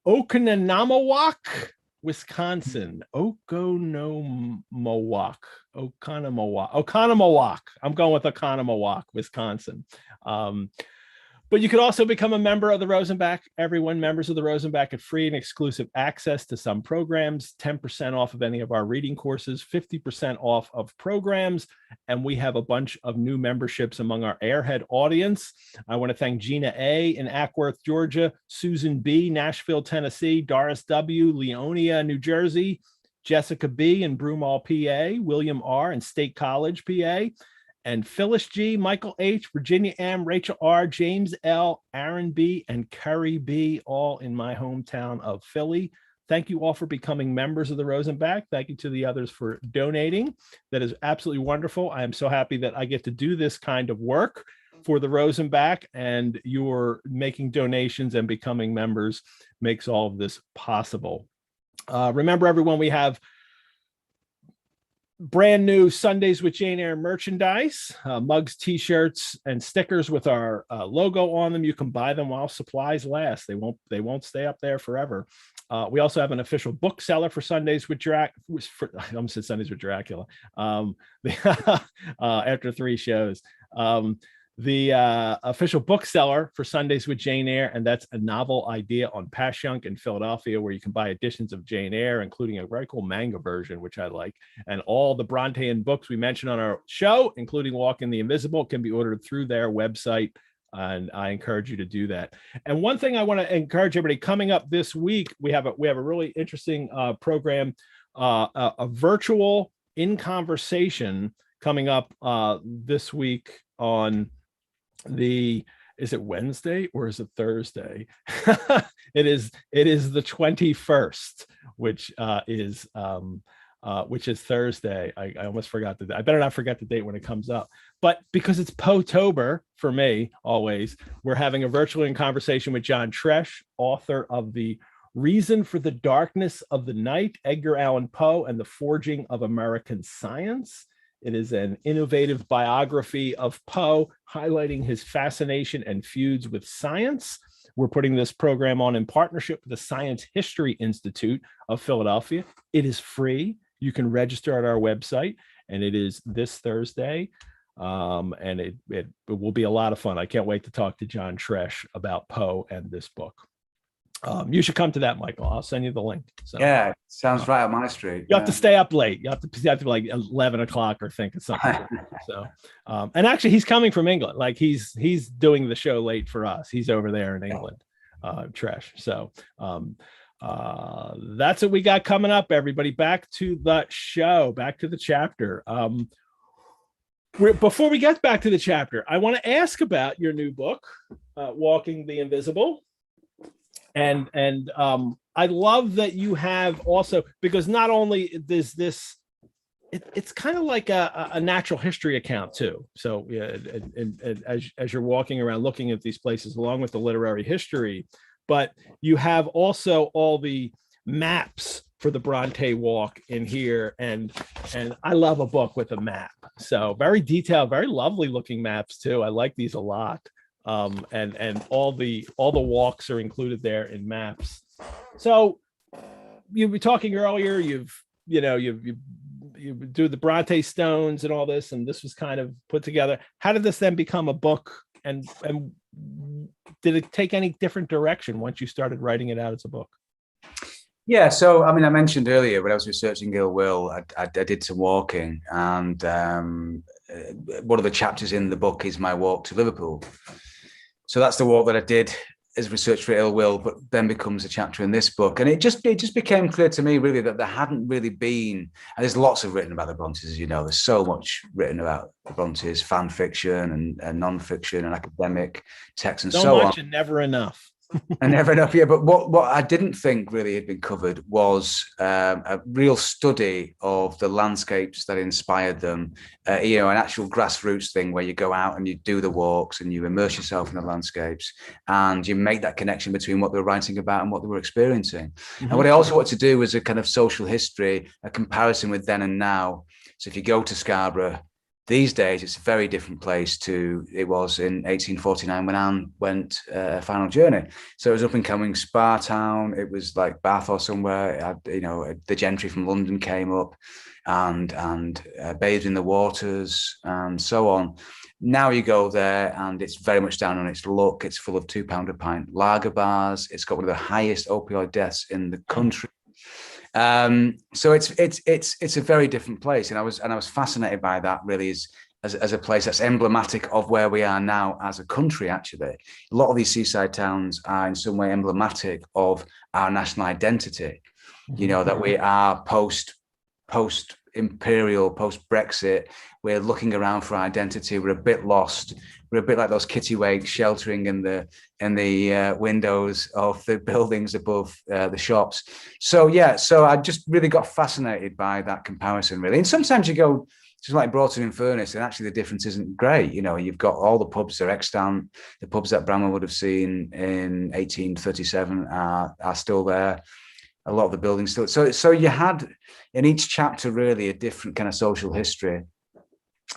Oconomowoc, Wisconsin. Oconomowoc. I'm going with Oconomowoc, Wisconsin. But you could also become a member of the Rosenbach. Everyone, members of the Rosenbach, get free and exclusive access to some programs, 10% off of any of our reading courses, 50% off of programs, and we have a bunch of new memberships among our Airhead audience. I want to thank Gina A. in Ackworth, Georgia, Susan B., Nashville, Tennessee, Doris W., Leonia, New Jersey, Jessica B. in Broomall, PA, William R. in State College, PA, and Phyllis G, Michael H, Virginia M, Rachel R, James L, Aaron B, and Curry B, all in my hometown of Philly. Thank you all for becoming members of the Rosenbach. Thank you to the others for donating. That is absolutely wonderful. I am so happy that I get to do this kind of work for the Rosenbach, and you're making donations and becoming members makes all of this possible. Remember, everyone, we have brand new Sundays with Jane Eyre merchandise, mugs, t-shirts, and stickers with our logo on them. You can buy them while supplies last. They won't stay up there forever. We also have an official bookseller for Sundays with Dracula. I almost said Sundays with Dracula. After 3 shows. the official bookseller for Sundays with Jane Eyre, and that's a novel idea on Passyunk in Philadelphia, where you can buy editions of Jane Eyre, including a very cool manga version, which I like. And all the Brontean books we mentioned on our show, including Walking the Invisible, can be ordered through their website. And I encourage you to do that. And one thing I want to encourage everybody, coming up this week, we have a really interesting program, a virtual in conversation coming up this week on is it Wednesday or is it Thursday? It is the 21st, which is Thursday. I almost forgot the date. I better not forget the date when it comes up. But because it's Potober for me, always, we're having a virtual in conversation with John Tresh, author of The Reason for the Darkness of the Night, Edgar Allan Poe and the Forging of American Science. It is an innovative biography of Poe, highlighting his fascination and feuds with science. We're putting this program on in partnership with the Science History Institute of Philadelphia. It is free. You can register at our website, and it is this Thursday. And it will be a lot of fun. I can't wait to talk to John Tresh about Poe and this book. You should come to that, Michael. I'll send you the link. So, yeah, sounds right up my street. You have to stay up late. You have to be like 11 o'clock or think of something. So, and actually, he's coming from England. Like he's doing the show late for us. He's over there in England, Tresh. So, that's what we got coming up. Everybody, back to the show. Back to the chapter. Before we get back to the chapter, I want to ask about your new book, Walking the Invisible. And I love that you have also, because not only is this, it's kind of like a natural history account too. So yeah, and as you're walking around looking at these places, along with the literary history, but you have also all the maps for the Bronte walk in here, and I love a book with a map. So very detailed, very lovely looking maps too. I like these a lot. And all the walks are included there in maps. So you were talking earlier, you do the Brontë Stones and all this, and this was kind of put together. How did this then become a book, and did it take any different direction once you started writing it out as a book? Yeah, so I mean, I mentioned earlier when I was researching Ill Will, I did some walking, and one of the chapters in the book is my walk to Liverpool. So that's the walk that I did as research for Ill Will, but then becomes a chapter in this book. And it just became clear to me really that there hadn't really been, and there's lots of written about the Brontës, as you know, there's so much written about the Brontës, fan fiction and non-fiction and academic text and so on. And never enough. And never enough, yeah. But what I didn't think really had been covered was a real study of the landscapes that inspired them. An actual grassroots thing where you go out and you do the walks and you immerse yourself in the landscapes and you make that connection between what they were writing about and what they were experiencing. Mm-hmm. And what I also wanted to do was a kind of social history, a comparison with then and now. So if you go to Scarborough these days, it's a very different place to it was in 1849 when Anne went a final journey. So it was up and coming spa town. It was like Bath or somewhere. The gentry from London came up and bathed in the waters and so on. Now you go there and it's very much down on its luck. It's full of £2 a pint lager bars. It's got one of the highest opioid deaths in the country. So it's a very different place, and I was fascinated by that really as a place that's emblematic of where we are now as a country. Actually, a lot of these seaside towns are in some way emblematic of our national identity. You know, that we are post imperial, post Brexit. We're looking around for identity. We're a bit lost. We're a bit like those kittiwakes sheltering in the windows of the buildings above the shops. So I just really got fascinated by that comparison, really. And sometimes you go to like Broughton in Furness, and actually the difference isn't great. You know, you've got all the pubs that are extant. The pubs that Bramwell would have seen in 1837 are still there. A lot of the buildings still. So you had in each chapter really a different kind of social history.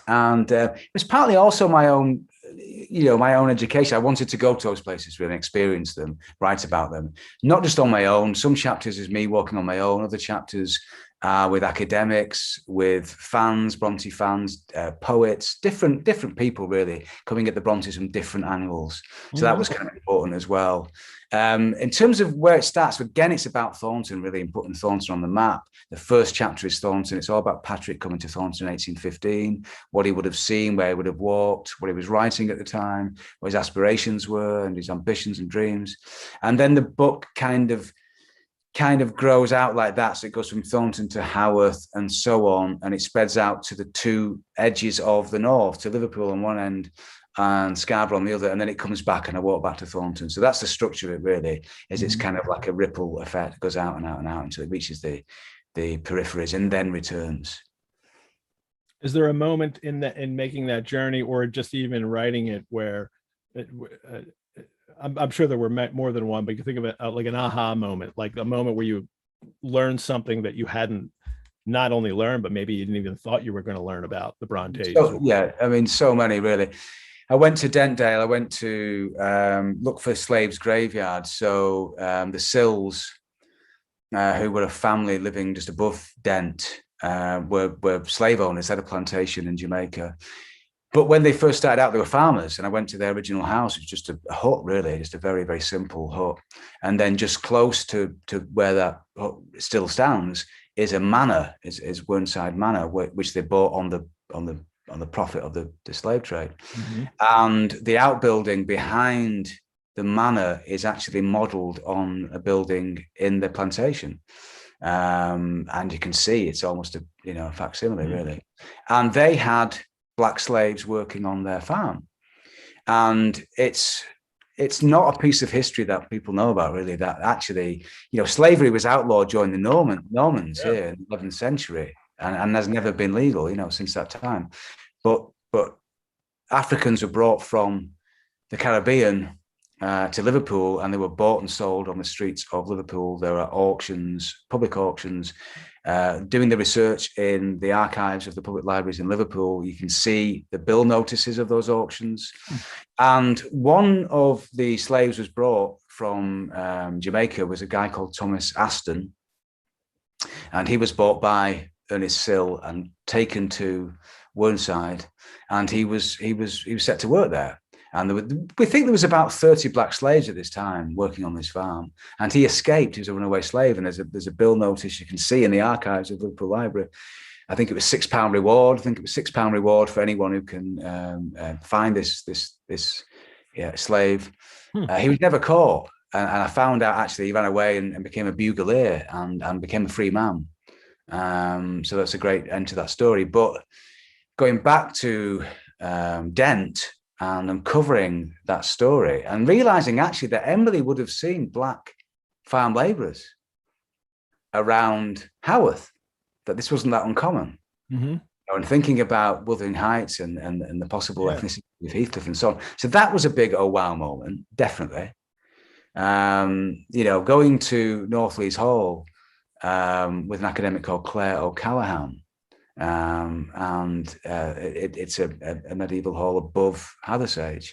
And it was partly also my own education. I wanted to go to those places, really experience them, write about them, not just on my own. Some chapters is me walking on my own. Other chapters with academics, with fans, Bronte fans, poets, different people really coming at the Brontes from different angles. So that was kind of important as well. In terms of where it starts, again, it's about Thornton, really, and putting Thornton on the map. The first chapter is Thornton. It's all about Patrick coming to Thornton in 1815, what he would have seen, where he would have walked, what he was writing at the time, what his aspirations were and his ambitions and dreams. And then the book kind of grows out like that. So it goes from Thornton to Haworth and so on, and it spreads out to the two edges of the north, to Liverpool on one end and Scarborough on the other, and then it comes back and I walk back to Thornton. So that's the structure of it, really, is it's kind of like a ripple effect. It goes out and out and out until it reaches the peripheries and then returns. Is there a moment in making that journey, or just even writing it, where I'm sure there were more than one, but you think of it like an aha moment, like a moment where you learned something that you hadn't not only learned, but maybe you didn't even thought you were going to learn about the Brontes? So, yeah, I mean, so many, really. I went to Dentdale. I went to look for slaves' graveyards. So the Sills, who were a family living just above Dent, were slave owners, had a plantation in Jamaica. But when they first started out, they were farmers, and I went to their original house. It's just a hut, really, just a very, very simple hut. And then just close to where that hut still stands is a manor, is Whernside Manor, which they bought on the profit of the slave trade. And the outbuilding behind the manor is actually modelled on a building in the plantation. And you can see it's almost a facsimile, really. And they had black slaves working on their farm, and it's not a piece of history that people know about, really, that actually slavery was outlawed during the Normans here in the 11th century, and has never been legal since that time. But Africans were brought from the Caribbean to Liverpool, and they were bought and sold on the streets of Liverpool. There are auctions, public auctions. Doing the research in the archives of the public libraries in Liverpool, you can see the bill notices of those auctions. And one of the slaves was brought from Jamaica was a guy called Thomas Aston, and he was bought by Ernest Sill and taken to Whernside, and he was set to work there. And we think there was about 30 black slaves at this time working on this farm. And he escaped. He was a runaway slave. And there's a bill notice you can see in the archives of the Liverpool Library. I think it was £6 reward. I think it was £6 reward for anyone who can find this slave. He was never caught. And I found out, actually, he ran away and became a bugalier and became a free man. So that's a great end to that story. But going back to Dent, and uncovering that story and realizing actually that Emily would have seen black farm labourers around Haworth, that this wasn't that uncommon. And thinking about Wuthering Heights and the possible ethnicity of Heathcliff and so on. So that was a big oh wow moment, definitely. Going to Northlees Hall with an academic called Claire O'Callaghan. It's a medieval hall above Hathersage,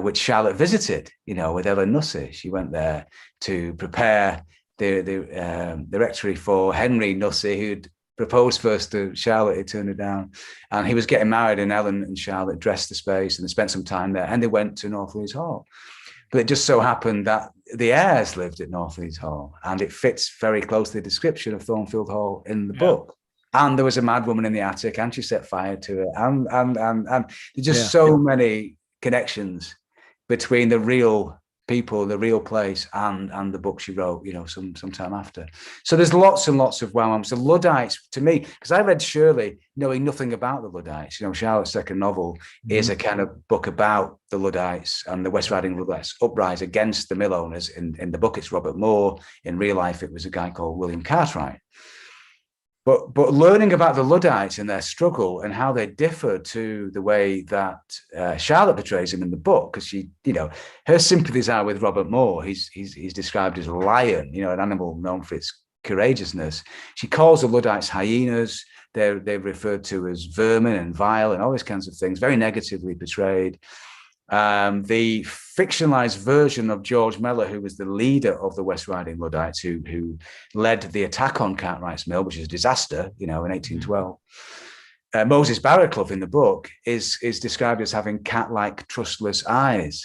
which Charlotte visited, with Ellen Nussey. She went there to prepare the rectory for Henry Nussey, who'd proposed first to Charlotte. He turned her down, and he was getting married, and Ellen and Charlotte dressed the space, and they spent some time there, and they went to Northlees Hall. But it just so happened that the Eyres lived at Northlees Hall, and it fits very closely the description of Thornfield Hall in the book. And there was a mad woman in the attic, and she set fire to it. And there's just so many connections between the real people, the real place, and the book she wrote, some time after. So there's lots and lots of wow moments. The Luddites, to me, because I read Shirley knowing nothing about the Luddites. Charlotte's second novel is a kind of book about the Luddites and the West Riding Luddites uprising against the mill owners. In the book, it's Robert Moore. In real life, it was a guy called William Cartwright. But learning about the Luddites and their struggle and how they differ to the way that Charlotte portrays him in the book, because she, her sympathies are with Robert Moore. He's described as a lion, an animal known for its courageousness. She calls the Luddites hyenas. They're referred to as vermin and vile and all these kinds of things, very negatively portrayed. The fictionalized version of George Mellor, who was the leader of the West Riding Luddites, who led the attack on Cartwright's Mill, which is a disaster, in 1812. Moses Barraclough in the book is described as having cat-like, trustless eyes.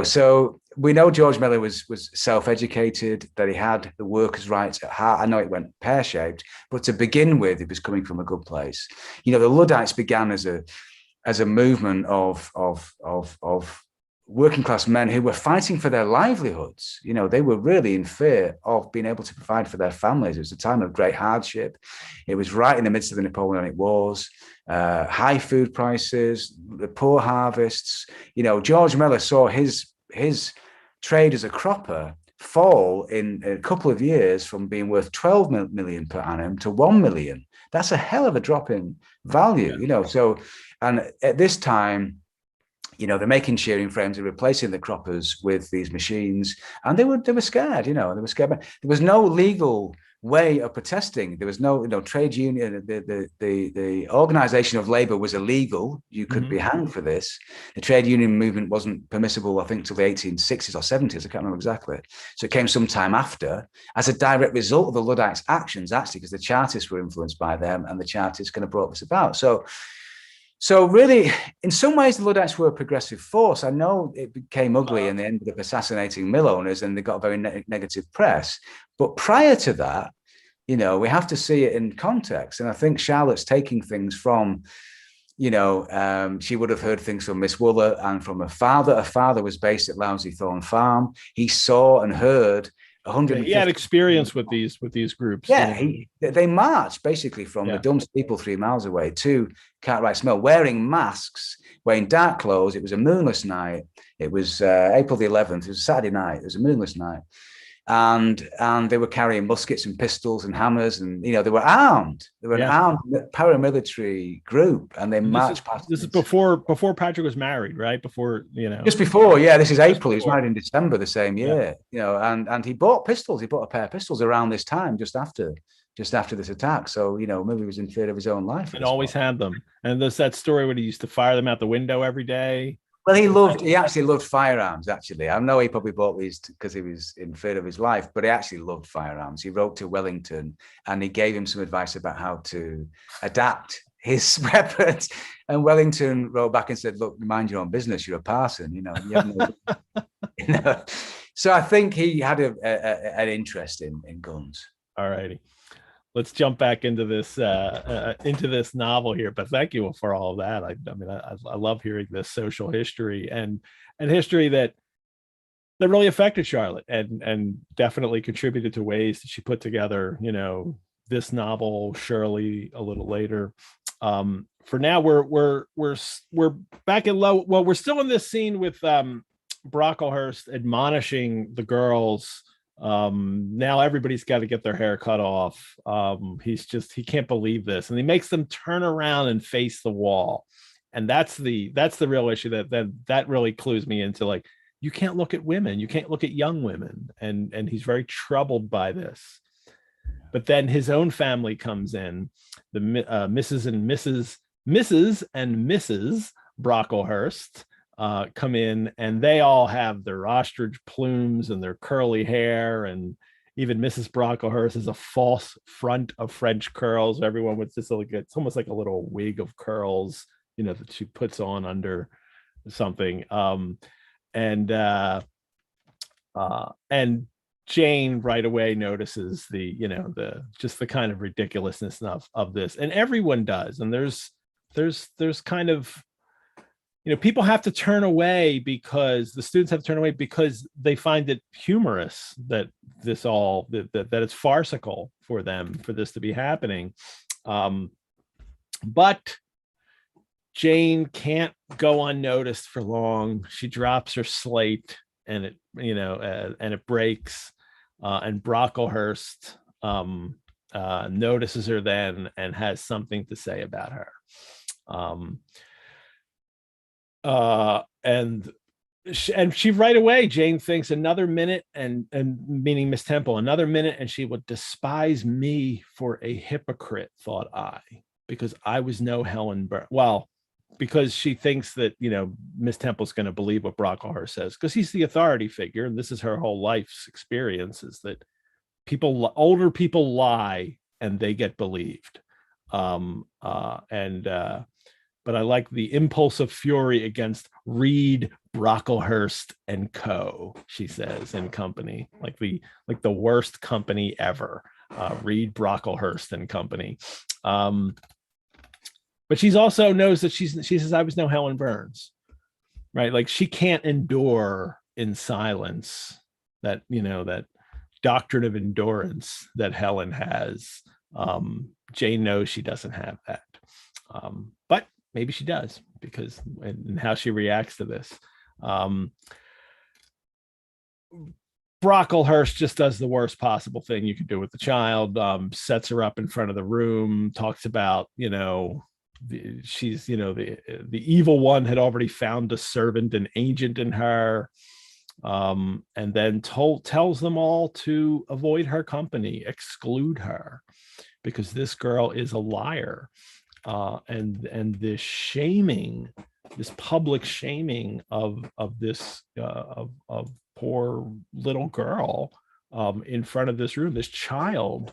So we know George Mellor was self-educated, that he had the workers' rights at heart. I know it went pear-shaped, but to begin with, he was coming from a good place. The Luddites began as a movement of working class men who were fighting for their livelihoods. They were really in fear of being able to provide for their families. It was a time of great hardship. It was right in the midst of the Napoleonic Wars, high food prices, the poor harvests. George Mellor saw his trade as a cropper fall in a couple of years from being worth 12 million per annum to 1 million. That's a hell of a drop in value, So, and at this time, they're making shearing frames, they're replacing the croppers with these machines, and they were scared. They were scared. There was no legal way of protesting. There was no, trade union. The organization of labor was illegal. You could be hanged for this. The trade union movement wasn't permissible, I think, till the 1860s or 70s. I can't remember exactly. So it came some time after, as a direct result of the Luddites' actions, actually, because the Chartists were influenced by them, and the Chartists kind of brought this about. So really, in some ways, the Luddites were a progressive force. I know it became ugly and they ended up assassinating mill owners, and they got very negative press. But prior to that, we have to see it in context. And I think Charlotte's taking things from, she would have heard things from Miss Wooler and from her father. Her father was based at Lousy Thorn Farm. He saw and heard 150. He had experience with these groups. Yeah, they marched basically from the dumb steeple 3 miles away to Cartwright's Mill, wearing masks, wearing dark clothes. It was a moonless night. It was April the 11th. It was a Saturday night. It was a moonless night, and they were carrying muskets and pistols and hammers, and they were armed. They were an armed paramilitary group, and they marched past. This is before Patrick was married, right? Before just before, this is April. He was married in December the same year. And he bought pistols. He bought a pair of pistols around this time, just after this attack. So maybe he was in fear of his own life. And always had them. And there's that story when he used to fire them out the window every day. Well, he actually loved firearms, actually. I know he probably bought these because he was in fear of his life, but he actually loved firearms. He wrote to Wellington and he gave him some advice about how to adapt his weapons. And Wellington wrote back and said, look, mind your own business. You're a parson, you have no, So I think he had an interest in guns. All righty. Let's jump back into this novel here. But thank you for all of that. I love hearing this social history and history that really affected Charlotte and definitely contributed to ways that she put together, this novel, Shirley, a little later. For now, we're back in low. Well, we're still in this scene with Brocklehurst admonishing the girls. Now everybody's got to get their hair cut off. He can't believe this, and he makes them turn around and face the wall. And that's the real issue that really clues me into, like, you can't look at women, you can't look at young women, and he's very troubled by this. But then his own family comes in, the Mrs. and Mrs. Brocklehurst. Come in, and they all have their ostrich plumes and their curly hair, and even Mrs. Brocklehurst has a false front of French curls. Everyone with this, it's almost like a little wig of curls, that she puts on under something. And Jane right away notices the kind of ridiculousness of this, and everyone does. And there's kind of, people have to turn away because the students have to turn away because they find it humorous that it's farcical for them for this to be happening. But Jane can't go unnoticed for long. She drops her slate and it breaks. And Brocklehurst notices her then and has something to say about her. And she right away, Jane thinks, another minute, and meaning Miss Temple, another minute, and she would despise me for a hypocrite, thought I, because I was no Helen Burns. Well, because she thinks that, Miss Temple's going to believe what Brocklehurst says, because he's the authority figure. And this is her whole life's experience, is that older people lie and they get believed. But I like the impulse of fury against Reed, Brocklehurst and Co. She says, and company, like the worst company ever. Reed, Brocklehurst and Company. But she's also knows that she says, I was no Helen Burns, right? Like she can't endure in silence that, that doctrine of endurance that Helen has. Jane knows she doesn't have that. But maybe she does, because and how she reacts to this. Brocklehurst just does the worst possible thing you could do with the child, sets her up in front of the room, talks about, she's, the evil one had already found a servant, an agent in her, and then tells them all to avoid her company, exclude her, because this girl is a liar. And this shaming, this public shaming of this of poor little girl in front of this room, this child,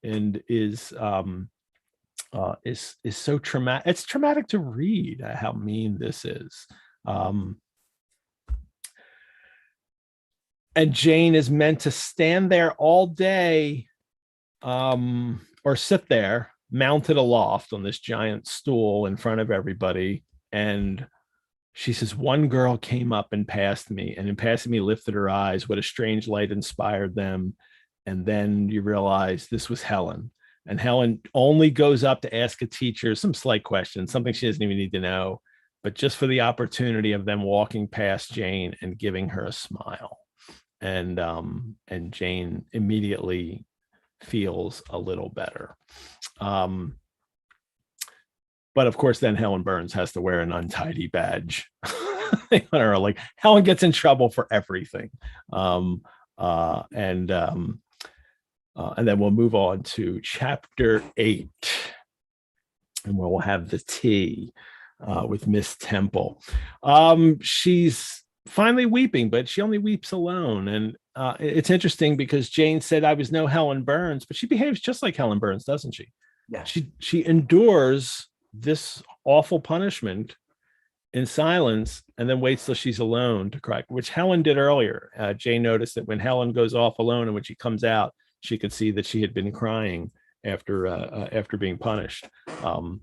and is so traumatic. It's traumatic to read how mean this is. And Jane is meant to stand there all day, or sit there mounted aloft on this giant stool in front of everybody. And she says, one girl came up and passed me, and in passing me lifted her eyes. What a strange light inspired them. And then you realize this was Helen. And Helen only goes up to ask a teacher some slight question, something she doesn't even need to know, but just for the opportunity of them walking past Jane and giving her a smile. And Jane immediately feels a little better. But of course, then Helen Burns has to wear an untidy badge on her. Like, Helen gets in trouble for everything. And then we'll move on to chapter 8, and we'll have the tea with Miss Temple. She's finally weeping, but she only weeps alone. And it's interesting because Jane said, I was no Helen Burns, but she behaves just like Helen Burns, doesn't she? Yeah. She endures this awful punishment in silence, and then waits till she's alone to cry, which Helen did earlier. Jane noticed that when Helen goes off alone, and when she comes out, she could see that she had been crying after being punished. But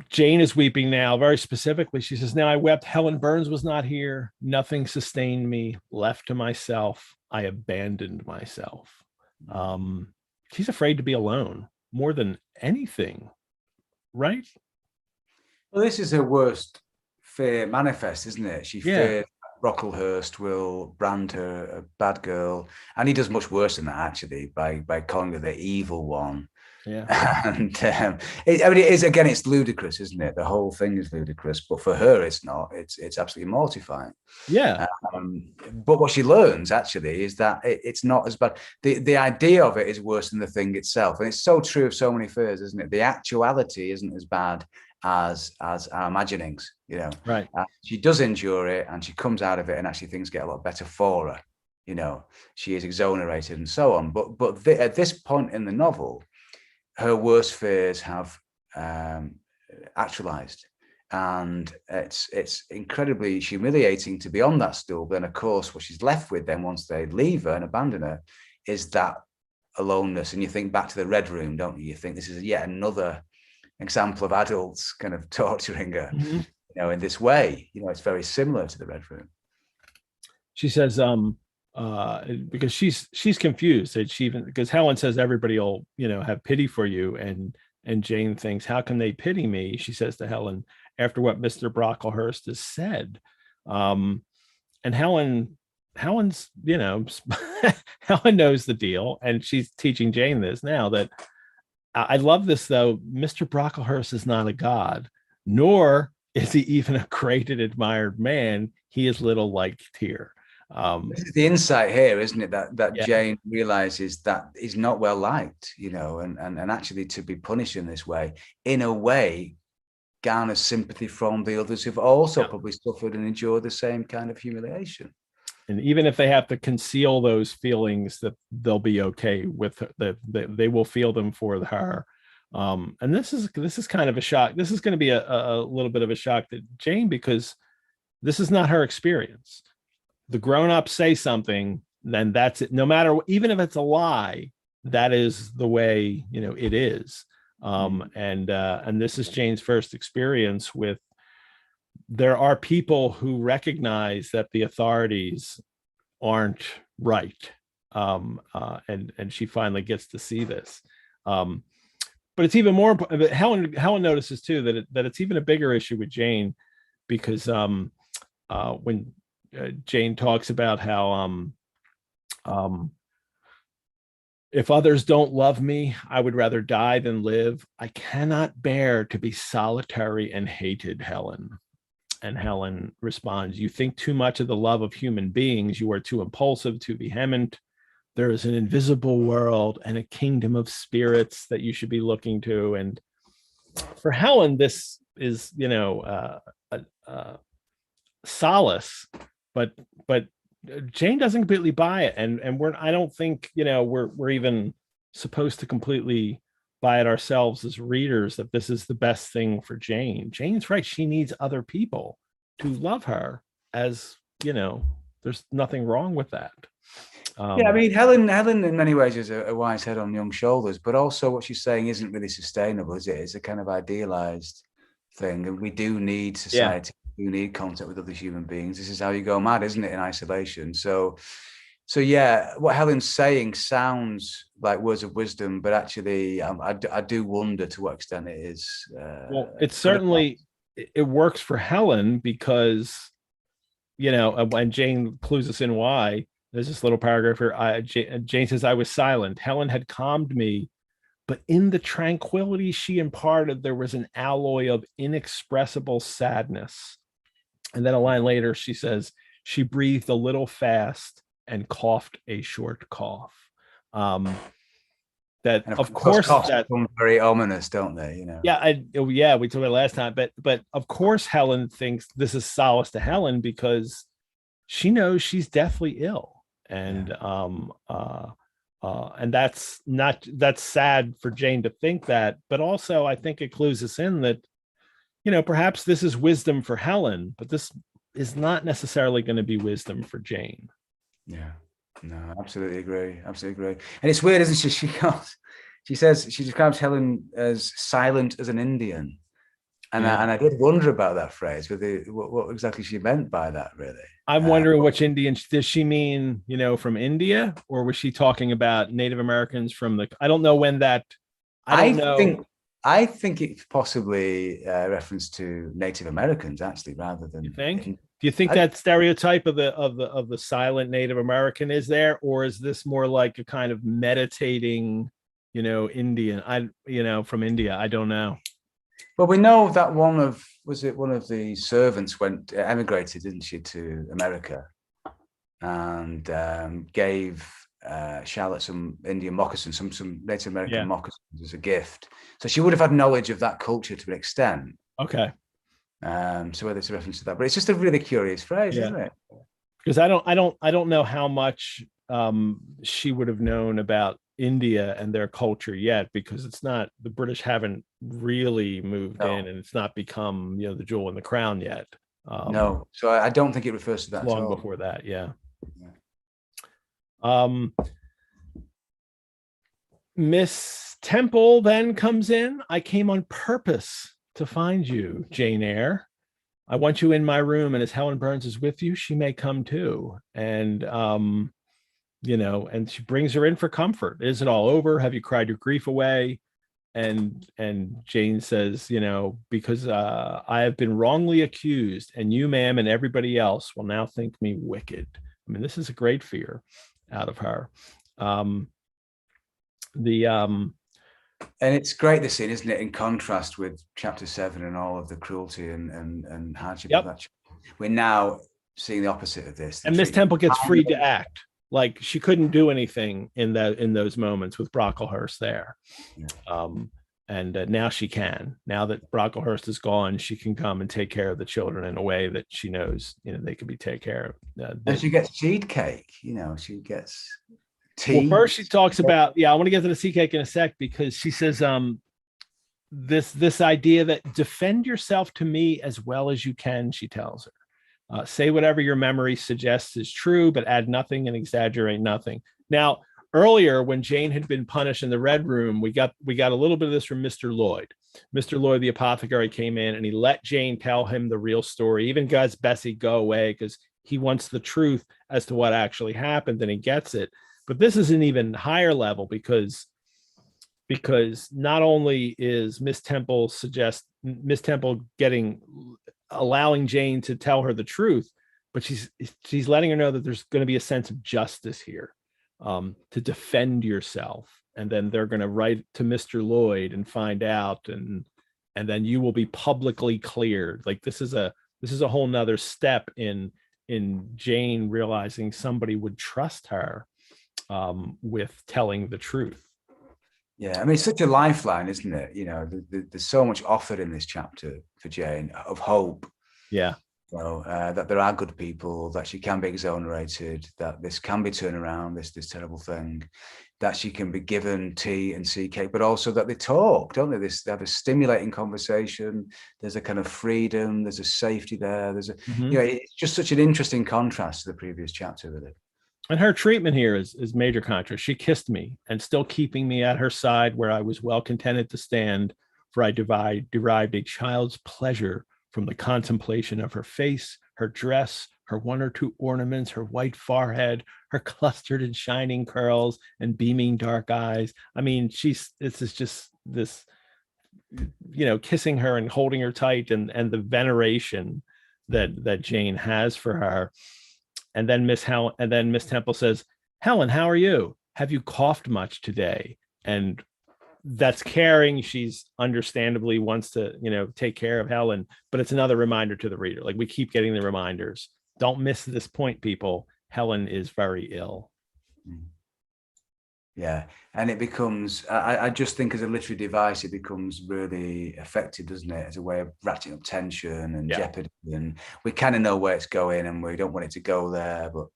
Jane is weeping now, very specifically. She says, now I wept. Helen Burns was not here. Nothing sustained me. Left to myself, I abandoned myself. She's afraid to be alone more than anything, right? Well, this is her worst fear manifest, isn't it? She fears Brocklehurst will brand her a bad girl, and he does much worse than that, actually, by calling her the evil one. Yeah. And it is, again, it's ludicrous, isn't it? The whole thing is ludicrous, but for her it's not. It's absolutely mortifying. Yeah. But what she learns actually is that it's not as bad. The idea of it is worse than the thing itself, and it's so true of so many fears, isn't it? The actuality isn't as bad as our imaginings, Right. She does endure it, and she comes out of it, and actually things get a lot better for her. She is exonerated and so on. But at this point in the novel, her worst fears have actualized, and it's incredibly humiliating to be on that stool. Then, of course, what she's left with then, once they leave her and abandon her, is that aloneness. And you think back to the Red Room, don't you? You think this is yet another example of adults kind of torturing her, in this way. It's very similar to the Red Room. She says, because she's confused, because Helen says everybody will have pity for you, and Jane thinks, how can they pity me? She says to Helen, after what Mr. Brocklehurst has said. And Helen's Helen knows the deal, and she's teaching Jane this now. That I love this, though. Mr. Brocklehurst is not a god, nor is he even a great and admired man. He is little liked here. This is the insight here, isn't it? That Yeah. Jane realizes that he's not well liked, and actually to be punished in this way, in a way, garners sympathy from the others who've also probably suffered and endured the same kind of humiliation. And even if they have to conceal those feelings, that they'll be okay with that. They will feel them for her. And this is kind of a shock. This is going to be a little bit of a shock to Jane, because this is not her experience. The grown-ups say something, then that's it. No matter, even if it's a lie, that is the way, it is. And this is Jane's first experience with, there are people who recognize that the authorities aren't right. And she finally gets to see this. But it's even more important. Helen notices too that it's even a bigger issue with Jane, because when Jane talks about how if others don't love me, I would rather die than live. I cannot bear to be solitary and hated, Helen. And Helen responds, you think too much of the love of human beings. You are too impulsive, too vehement. There is an invisible world and a kingdom of spirits that you should be looking to. And for Helen, this is, solace, but Jane doesn't completely buy it, and I don't think we're even supposed to completely buy it ourselves as readers that this is the best thing for Jane. Jane's right; she needs other people to love her. As there's nothing wrong with that. I mean, Helen in many ways is a wise head on young shoulders, but also what she's saying isn't really sustainable, is it? It's a kind of idealized thing, and we do need society. You need contact with other human beings. This is how you go mad, isn't it, in isolation? So yeah, what Helen's saying sounds like words of wisdom, but actually I do wonder to what extent it is. Well, it's certainly, it works for Helen, because when Jane clues us in why, there's this little paragraph here. Jane says, I was silent. Helen had calmed me, but in the tranquility she imparted, there was an alloy of inexpressible sadness. And then a line later, she says, she breathed a little fast and coughed a short cough. That of course that very ominous, don't they? Yeah, we talked about it last time, but of course Helen thinks this is solace to Helen, because she knows she's deathly ill, and that's sad for Jane to think that, but also I think it clues us in that perhaps this is wisdom for Helen, but this is not necessarily going to be wisdom for Jane. Yeah, no, absolutely agree. And it's weird, isn't she? She says she describes Helen as silent as an Indian. And I did wonder about that phrase, what exactly she meant by that, really. I'm wondering which Indian does she mean, from India, or was she talking about Native Americans from I don't know when that, I don't know. I think it's possibly a reference to Native Americans, actually, rather than. You think? Do you think that stereotype of the silent Native American is there, or is this more like a kind of meditating, Indian? From India. I don't know. Well, we know that one of the servants emigrated, didn't she, to America, and gave Charlotte some Indian moccasins, some Native American moccasins as a gift. So she would have had knowledge of that culture to an extent. Okay. So whether it's a reference to that, but it's just a really curious phrase, isn't it? Because I don't know how much she would have known about India and their culture yet, because it's not, the British haven't really moved in, and it's not become the jewel in the crown yet. No, so I don't think it refers to that. Long before that, yeah. Miss Temple then comes in. I came on purpose to find you, Jane Eyre. I want you in my room, and as Helen Burns is with you, she may come too. And and she brings her in for comfort. Is it all over? Have you cried your grief away? And Jane says, because I have been wrongly accused, and you, ma'am, and everybody else will now think me wicked. I mean, this is a great fear out of her. And it's great, this scene, isn't it, in contrast with chapter 7 and all of the cruelty and hardship of that. We're now seeing the opposite of this. And Miss Temple gets free to act. Like she couldn't do anything in those moments with Brocklehurst there. Yeah. And now she can. Now that Brocklehurst is gone, she can come and take care of the children in a way that she knows, they can be taken care of. And she gets seed cake, she gets tea. Well, first she talks about, I want to get to the seed cake in a sec, because she says, this idea that defend yourself to me as well as you can, she tells her. Say whatever your memory suggests is true, but add nothing and exaggerate nothing. Now, earlier when Jane had been punished in the Red Room, we got a little bit of this from Mr. Lloyd. Mr. Lloyd, the apothecary, came in and he let Jane tell him the real story. Even guys Bessie go away because he wants the truth as to what actually happened, and he gets it. But this is an even higher level because not only is Miss Temple allowing Jane to tell her the truth, but she's letting her know that there's going to be a sense of justice here, to defend yourself. And then they're going to write to Mr. Lloyd and find out, and then you will be publicly cleared. Like this is a whole nother step in Jane realizing somebody would trust her with telling the truth. Yeah, I mean, it's such a lifeline, isn't it? There's so much offered in this chapter for Jane of hope. Yeah. That there are good people, that she can be exonerated, that this can be turned around, this terrible thing, that she can be given tea and seed cake, but also that they talk, don't they? They have a stimulating conversation. There's a kind of freedom. There's a safety there. There's it's just such an interesting contrast to the previous chapter, really. And her treatment here is major contrast. She kissed me, and still keeping me at her side where I was well contented to stand, for I derived a child's pleasure from the contemplation of her face, her dress, her one or two ornaments, her white forehead, her clustered and shining curls, and beaming dark eyes. I mean, kissing her and holding her tight, and the veneration that Jane has for her. And then Miss Temple says, "Helen, how are you? Have you coughed much today?" And that's caring. She's understandably wants to, take care of Helen, but it's another reminder to the reader. Like we keep getting the reminders. Don't miss this point, people. Helen is very ill. Yeah. And it becomes, I just think as a literary device, it becomes really effective, doesn't it? As a way of ratcheting up tension and jeopardy. And we kind of know where it's going and we don't want it to go there, but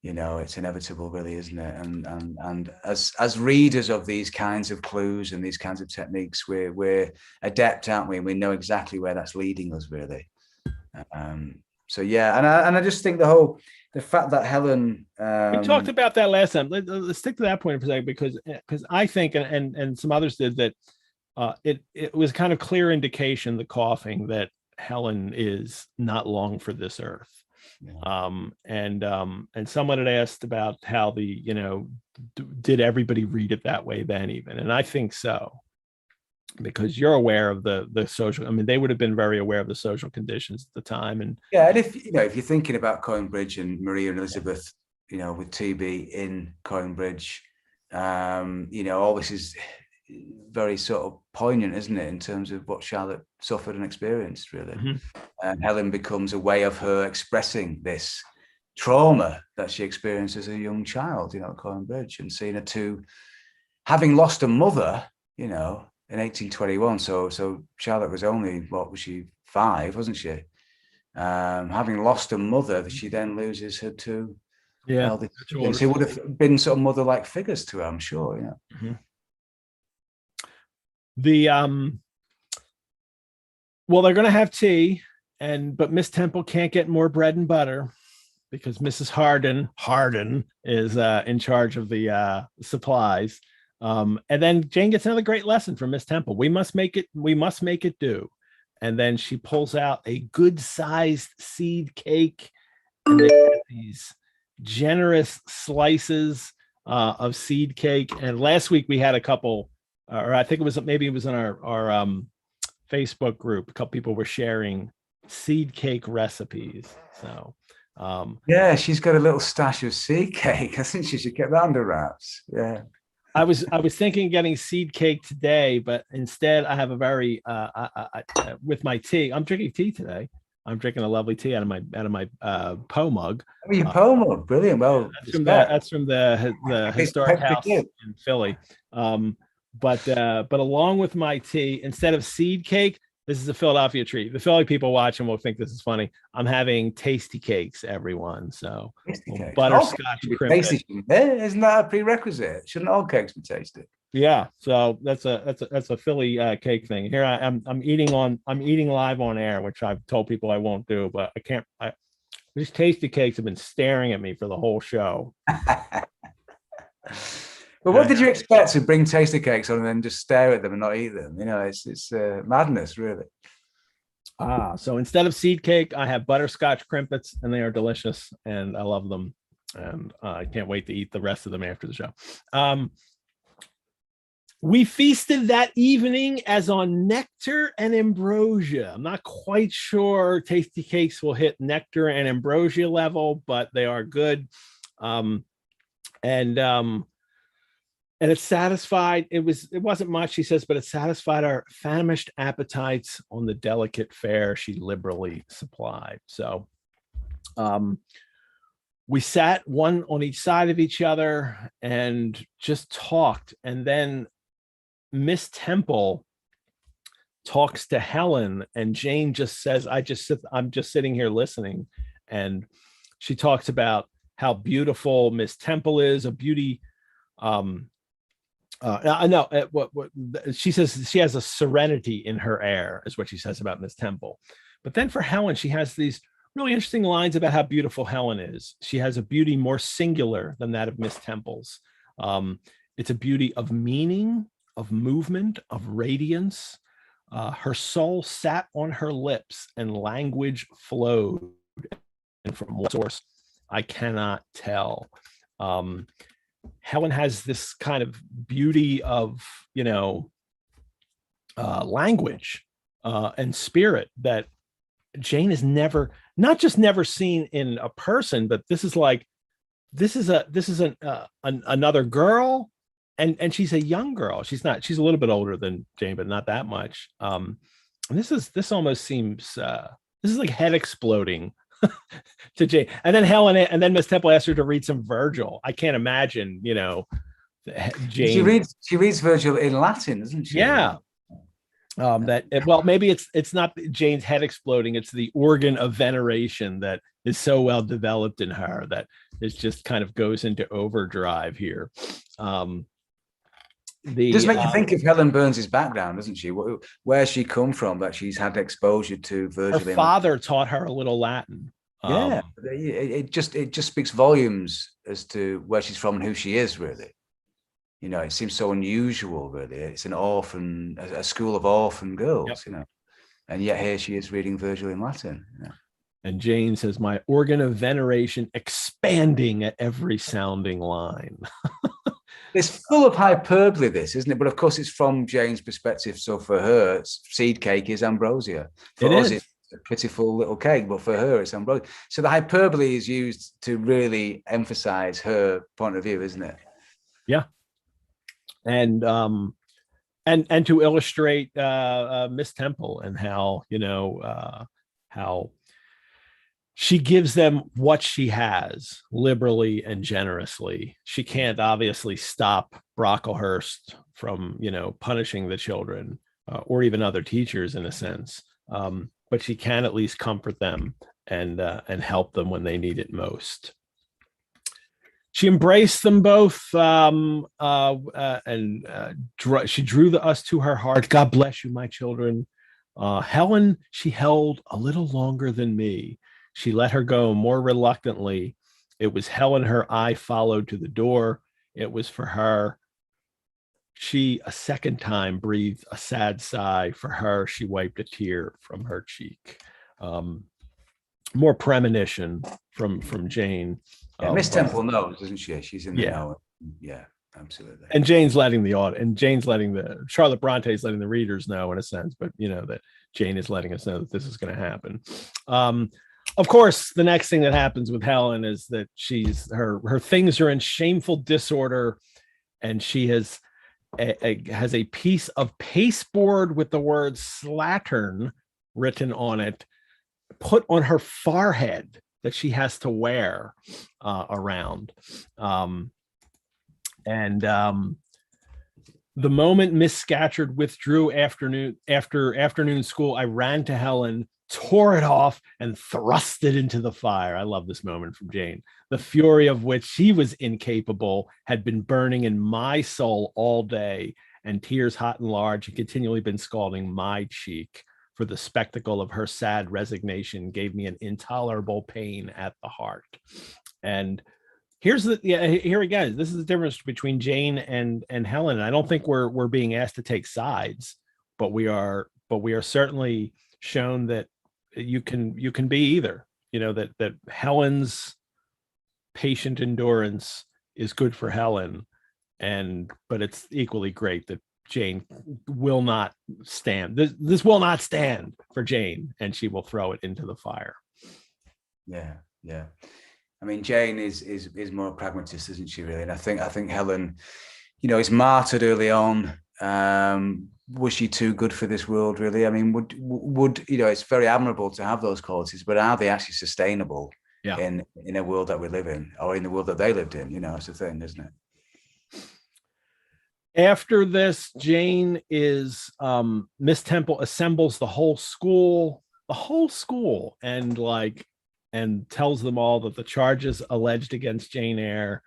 it's inevitable, really, isn't it? And as readers of these kinds of clues and these kinds of techniques, we're adept, aren't we? We know exactly where that's leading us, really. So yeah, and I just think the fact that Helen we talked about that last time. Let's stick to that point for a second, because I think and some others did that. It was kind of clear indication, the coughing, that Helen is not long for this earth. Yeah. And someone had asked about how did everybody read it that way then even? And I think so, because you're aware of the social, they would have been very aware of the social conditions at the time. And and if you're thinking about Coinbridge and Maria and Elizabeth, with TB in Coinbridge, all this is very sort of poignant, isn't it, in terms of what Charlotte suffered and experienced, really. Mm-hmm. And Helen becomes a way of her expressing this trauma that she experienced as a young child, at Coinbridge, and seeing her too, having lost a mother, in 1821. So Charlotte was only, what was she, 5, wasn't she? Having lost a mother, she then loses her two eldest siblings, who would have been sort of mother-like figures to her, I'm sure. Mm-hmm. Well, they're going to have tea, but Miss Temple can't get more bread and butter because Mrs. Harden is in charge of the supplies. And then Jane gets another great lesson from Miss Temple. We must make it do. And then she pulls out a good-sized seed cake, and they have these generous slices of seed cake. And last week we had a couple. Or I think it was in our Facebook group. A couple people were sharing seed cake recipes. So she's got a little stash of seed cake. I think she should get that under wraps. Yeah. I was thinking getting seed cake today, but instead I have a very with my tea. I'm drinking tea today. I'm drinking a lovely tea out of my Poe mug. Oh, your Poe mug, brilliant. Well, that's from the historic house in Philly. But along with my tea, instead of seed cake, this is a Philadelphia treat. The Philly people watching will think this is funny. I'm having tasty cakes, everyone. So butterscotch crimpet. Isn't that a prerequisite? Shouldn't all cakes be tasty? Yeah. So that's a Philly cake thing. Here I'm eating live on air, which I've told people I won't do, but I can't. These tasty cakes have been staring at me for the whole show. But what did you expect, to bring tasty cakes on and then just stare at them and not eat them? You know, it's madness, really. So instead of seed cake, I have butterscotch crimpets, and they are delicious, and I love them, and I can't wait to eat the rest of them after the show. We feasted that evening as on nectar and ambrosia. I'm not quite sure tasty cakes will hit nectar and ambrosia level, but they are good. And it satisfied, it wasn't much, she says, but it satisfied our famished appetites on the delicate fare she liberally supplied. So we sat one on each side of each other and just talked. And then Miss Temple talks to Helen, and Jane just says, I'm just sitting here listening. And she talks about how beautiful Miss Temple is, a beauty. What she says, she has a serenity in her air, is what she says about Miss Temple. But then for Helen, she has these really interesting lines about how beautiful Helen is. She has a beauty more singular than that of Miss Temple's. It's a beauty of meaning, of movement, of radiance. Her soul sat on her lips and language flowed. And from what source, I cannot tell. Helen has this kind of beauty of, language and spirit that Jane has not just never seen in a person, but this is another girl, and she's a young girl. She's a little bit older than Jane, but not that much. And this almost seems this is like head exploding to Jane. And then Helen, and then Miss Temple asked her to read some Virgil. I can't imagine, Jane. She reads Virgil in Latin, doesn't she? Yeah. Maybe it's not Jane's head exploding. It's the organ of veneration that is so well developed in her that it just kind of goes into overdrive here. It does make you think of Helen Burns' background, doesn't she? Where she come from, that she's had exposure to Virgil. Her father taught her a little Latin. Yeah, it just speaks volumes as to where she's from and who she is, really. It seems so unusual, really. It's a school of orphan girls, and yet here she is reading Virgil in Latin. And Jane says, my organ of veneration expanding at every sounding line. It's full of hyperbole, this, isn't it? But of course, it's from Jane's perspective. So for her, seed cake is ambrosia. For us, it's a pitiful little cake, but for her, it's ambrosia. So the hyperbole is used to really emphasize her point of view, isn't it? Yeah. And to illustrate Miss Temple and how she gives them what she has liberally and generously. She can't obviously stop Brocklehurst from, punishing the children or even other teachers in a sense. But she can at least comfort them and help them when they need it most. She embraced them both and she drew us to her heart. God bless you, my children. Helen, she held a little longer than me. She let her go more reluctantly. It was Helen her eye followed to the door. It was for her. She a second time breathed a sad sigh. For her, she wiped a tear from her cheek. More premonition from Jane. Miss Temple knows, doesn't she? She's in the know. Yeah, absolutely. And Jane's letting Charlotte Bronte's letting the readers know in a sense, but that Jane is letting us know that this is going to happen. Of course, the next thing that happens with Helen is that her things are in shameful disorder, and she has a piece of pasteboard with the word slattern written on it put on her forehead that she has to wear around. The moment Miss Scatcherd withdrew after afternoon school, I ran to Helen, tore it off, and thrust it into the fire. I love this moment from Jane. The fury of which she was incapable had been burning in my soul all day, and tears hot and large had continually been scalding my cheek. For the spectacle of her sad resignation gave me an intolerable pain at the heart. And here again, this is the difference between Jane and Helen. I don't think we're being asked to take sides, but we are certainly shown that you can be either. That Helen's patient endurance is good for Helen, but it's equally great that Jane will not stand. This will not stand for Jane, and she will throw it into the fire. Yeah. I mean, Jane is more a pragmatist, isn't she? Really, and I think Helen, is martyred early on. Was she too good for this world? Really, I mean, would it's very admirable to have those qualities, but are they actually sustainable? Yeah. In a world that we live in, or in the world that they lived in? It's the thing, isn't it? After this, Jane is Miss Temple assembles the whole school, and tells them all that the charges alleged against Jane Eyre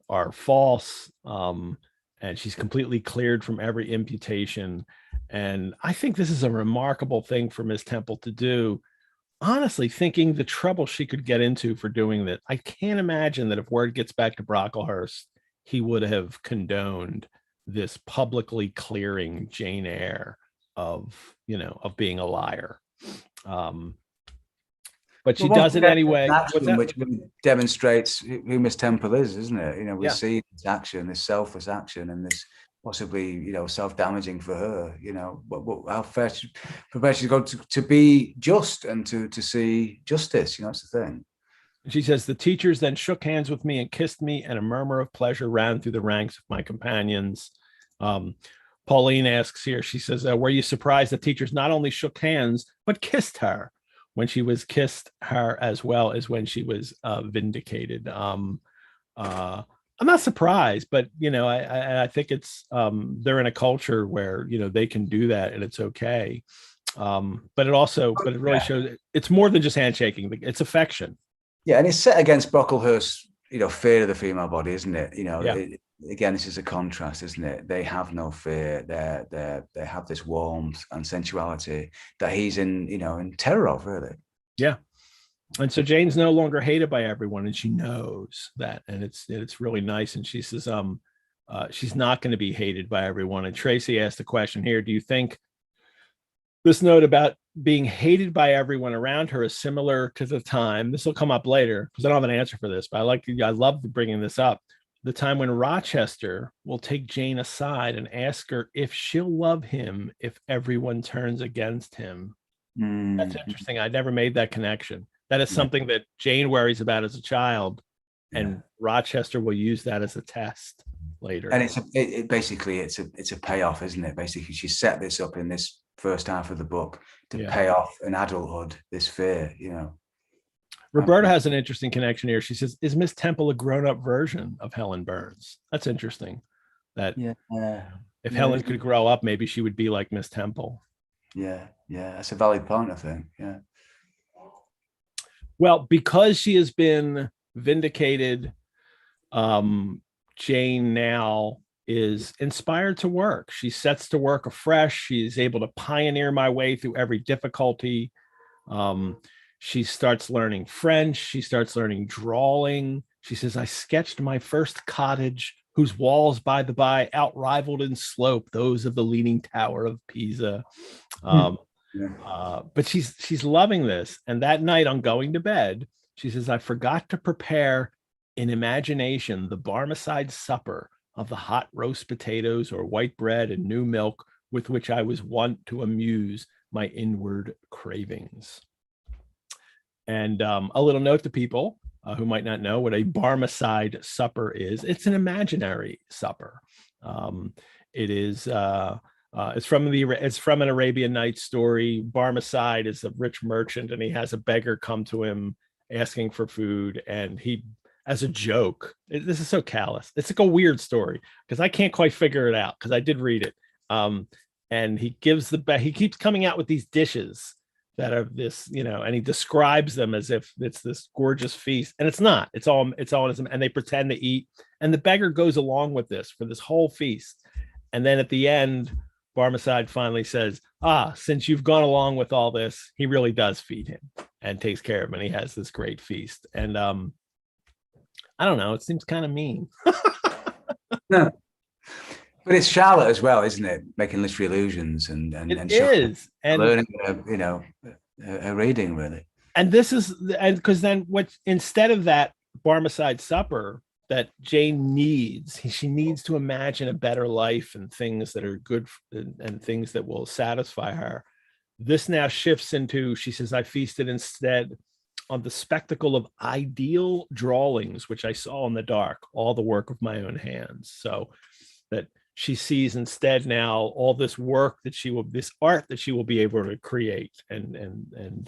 are false, and she's completely cleared from every imputation. And I think this is a remarkable thing for Miss Temple to do. Honestly, thinking the trouble she could get into for doing that, I can't imagine that if word gets back to Brocklehurst, he would have condoned this publicly clearing Jane Eyre of being a liar. But she does it anyway. Which demonstrates who Miss Temple is, isn't it? We see this action, this selfless action, and this possibly, self-damaging for her. How far she's going to be just and to see justice. That's the thing. She says, the teachers then shook hands with me and kissed me, and a murmur of pleasure ran through the ranks of my companions. Pauline asks here, she says, were you surprised that teachers not only shook hands, but kissed her when she was kissed her as well as when she was vindicated? I'm not surprised, but, I think it's, they're in a culture where, they can do that and it's okay. But it really shows it's more than just handshaking. It's affection. Yeah, and it's set against Brocklehurst's, fear of the female body, isn't it? Again, this is a contrast, isn't it? They have no fear. They have this warmth and sensuality that he's in terror of, really. Yeah. And so Jane's no longer hated by everyone, and she knows that, and it's really nice. And she says, she's not going to be hated by everyone. And Tracy asked a question here: do you think this note about being hated by everyone around her is similar to the time? This will come up later because I don't have an answer for this, but I love bringing this up. The time when Rochester will take Jane aside and ask her if she'll love him if everyone turns against him. That's interesting. I never made that connection. That is something that Jane worries about as a child, and Rochester will use that as a test later. And basically it's a payoff, isn't it? Basically, she set this up in this first half of the book to pay off in adulthood this fear. Roberta has an interesting connection here. She says, is Miss Temple a grown-up version of Helen Burns? That's interesting. That if Helen could grow up, maybe she would be like Miss Temple. Yeah, that's a valid point, I think. Yeah. Well, because she has been vindicated, Jane now is inspired to work. She sets to work afresh. She's able to pioneer my way through every difficulty. She starts learning French. She starts learning drawing. She says, I sketched my first cottage, whose walls, by the by, outrivaled in slope those of the Leaning Tower of Pisa. But she's loving this. And that night, on going to bed, she says, I forgot to prepare in imagination the Barmicide Supper of the hot roast potatoes or white bread and new milk with which I was wont to amuse my inward cravings. And a little note to people who might not know what a Barmicide supper is. It's an imaginary supper. It is It's from an Arabian Nights story. Barmicide is a rich merchant, and he has a beggar come to him asking for food, and he, as a joke, this is so callous. It's like a weird story because I can't quite figure it out because I did read it. And he keeps coming out with these dishes that are this, and he describes them as if it's this gorgeous feast, and it's not. It's all, and they pretend to eat, and the beggar goes along with this for this whole feast, and then at the end, Barmecide finally says, since you've gone along with all this, he really does feed him and takes care of him, and he has this great feast. And I don't know, it seems kind of mean. No. But it's Charlotte as well, isn't it? Making literary allusions and learning, a reading, really. And this is, and because then instead of that Barmicide Supper that Jane needs, she needs to imagine a better life and things that are good and things that will satisfy her. This now shifts into, she says, I feasted instead on the spectacle of ideal drawings, which I saw in the dark, all the work of my own hands. So that she sees instead now all this work that this art that she will be able to create, and then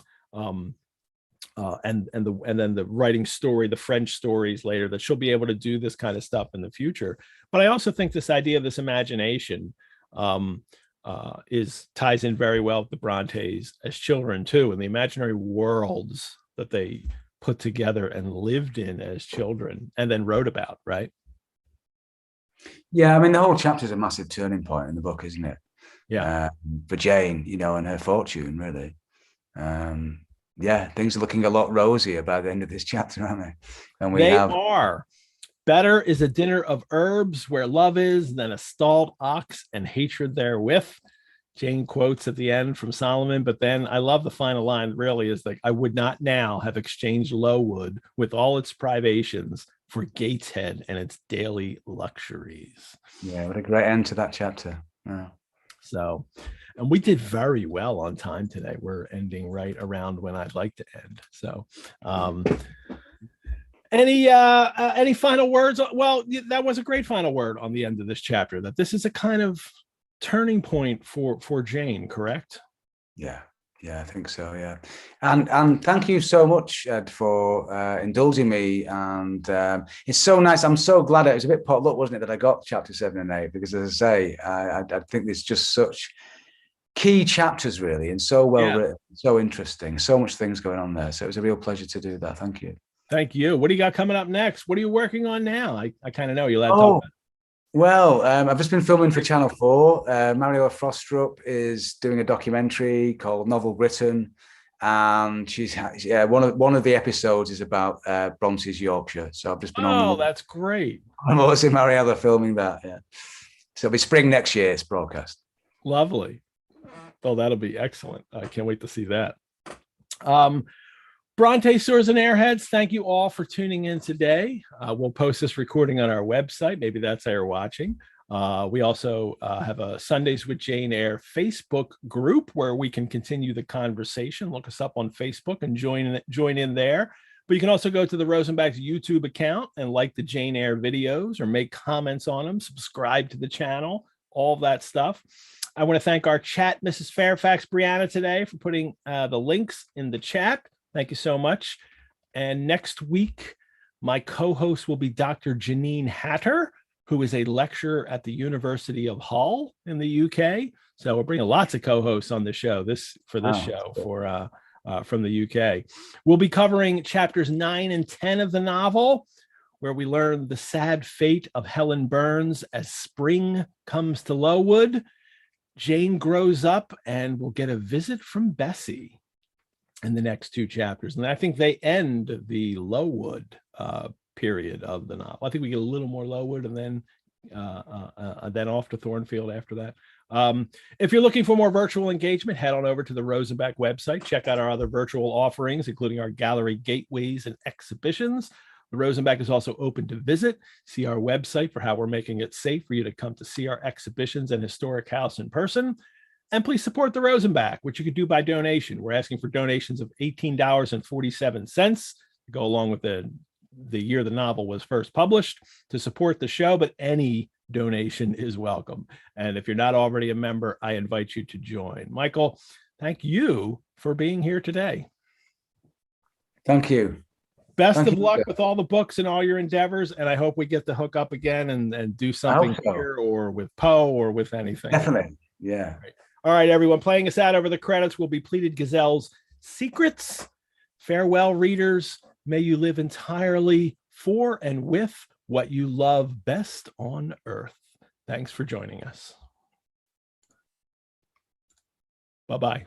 the writing story, the French stories later, that she'll be able to do this kind of stuff in the future. But I also think this idea of this imagination ties in very well with the Brontes as children too, and the imaginary worlds that they put together and lived in as children and then wrote about, right? Yeah, I mean, the whole chapter is a massive turning point in the book, isn't it? Yeah. For Jane, and her fortune, really. Yeah, things are looking a lot rosier by the end of this chapter, aren't they? And they are. Better is a dinner of herbs where love is than a stalled ox and hatred therewith. Jane quotes at the end from Solomon, but then I love the final line, really, is like, I would not now have exchanged Lowood with all its privations for Gateshead and its daily luxuries. Yeah, what a great end to that chapter. Yeah. So, and we did very well on time today. We're ending right around when I'd like to end. So, any final words? Well, that was a great final word on the end of this chapter, that this is a kind of turning point for Jane, correct? Yeah, I think so. Yeah, and thank you so much, Ed, for indulging me. And it's so nice. I'm so glad it was a bit potluck, wasn't it, that I got chapter 7 and 8? Because as I say, I think there's just such key chapters, really, and so well written, so interesting, so much things going on there. So it was a real pleasure to do that. Thank you. Thank you. What do you got coming up next? What are you working on now? I kind of know you'll have to talk about it. Well, I've just been filming for Channel 4. Mariella Frostrup is doing a documentary called Novel Britain, and she's one of the episodes is about Bronte's Yorkshire. So I've just been on. Oh, that's great. I'm also Mariella filming that. Yeah, so it'll be spring next year. It's broadcast. Lovely. Oh, that'll be excellent. I can't wait to see that. Brontë Stones and Airheads, thank you all for tuning in today. We'll post this recording on our website. Maybe that's how you're watching. We also have a Sundays with Jane Eyre Facebook group where we can continue the conversation. Look us up on Facebook and join in there. But you can also go to the Rosenbach's YouTube account and like the Jane Eyre videos or make comments on them, subscribe to the channel, all of that stuff. I want to thank our chat, Mrs. Fairfax Brianna, today for putting the links in the chat. Thank you so much. And next week, my co-host will be Dr. Janine Hatter, who is a lecturer at the University of Hull in the UK. So we're bringing lots of co-hosts on the show from the UK. We'll be covering chapters 9 and 10 of the novel, where we learn the sad fate of Helen Burns as spring comes to Lowood. Jane grows up and we'll get a visit from Bessie in the next 2 chapters. And I think they end the Lowood period of the novel. I think we get a little more Lowood and then off to Thornfield after that. If you're looking for more virtual engagement, head on over to the Rosenbach website. Check out our other virtual offerings, including our gallery gateways and exhibitions. The Rosenbach is also open to visit. See our website for how we're making it safe for you to come to see our exhibitions and historic house in person. And please support the Rosenbach, which you can do by donation. We're asking for donations of $18.47 to go along with the year the novel was first published to support the show, but any donation is welcome. And if you're not already a member, I invite you to join. Michael, thank you for being here today. Thank you. Best of luck with all the books and all your endeavors. And I hope we get to hook up again and do something here or with Poe or with anything. Definitely. Yeah. All right, everyone. Playing us out over the credits will be Pleated Gazelle's Secrets. Farewell, readers. May you live entirely for and with what you love best on earth. Thanks for joining us. Bye-bye.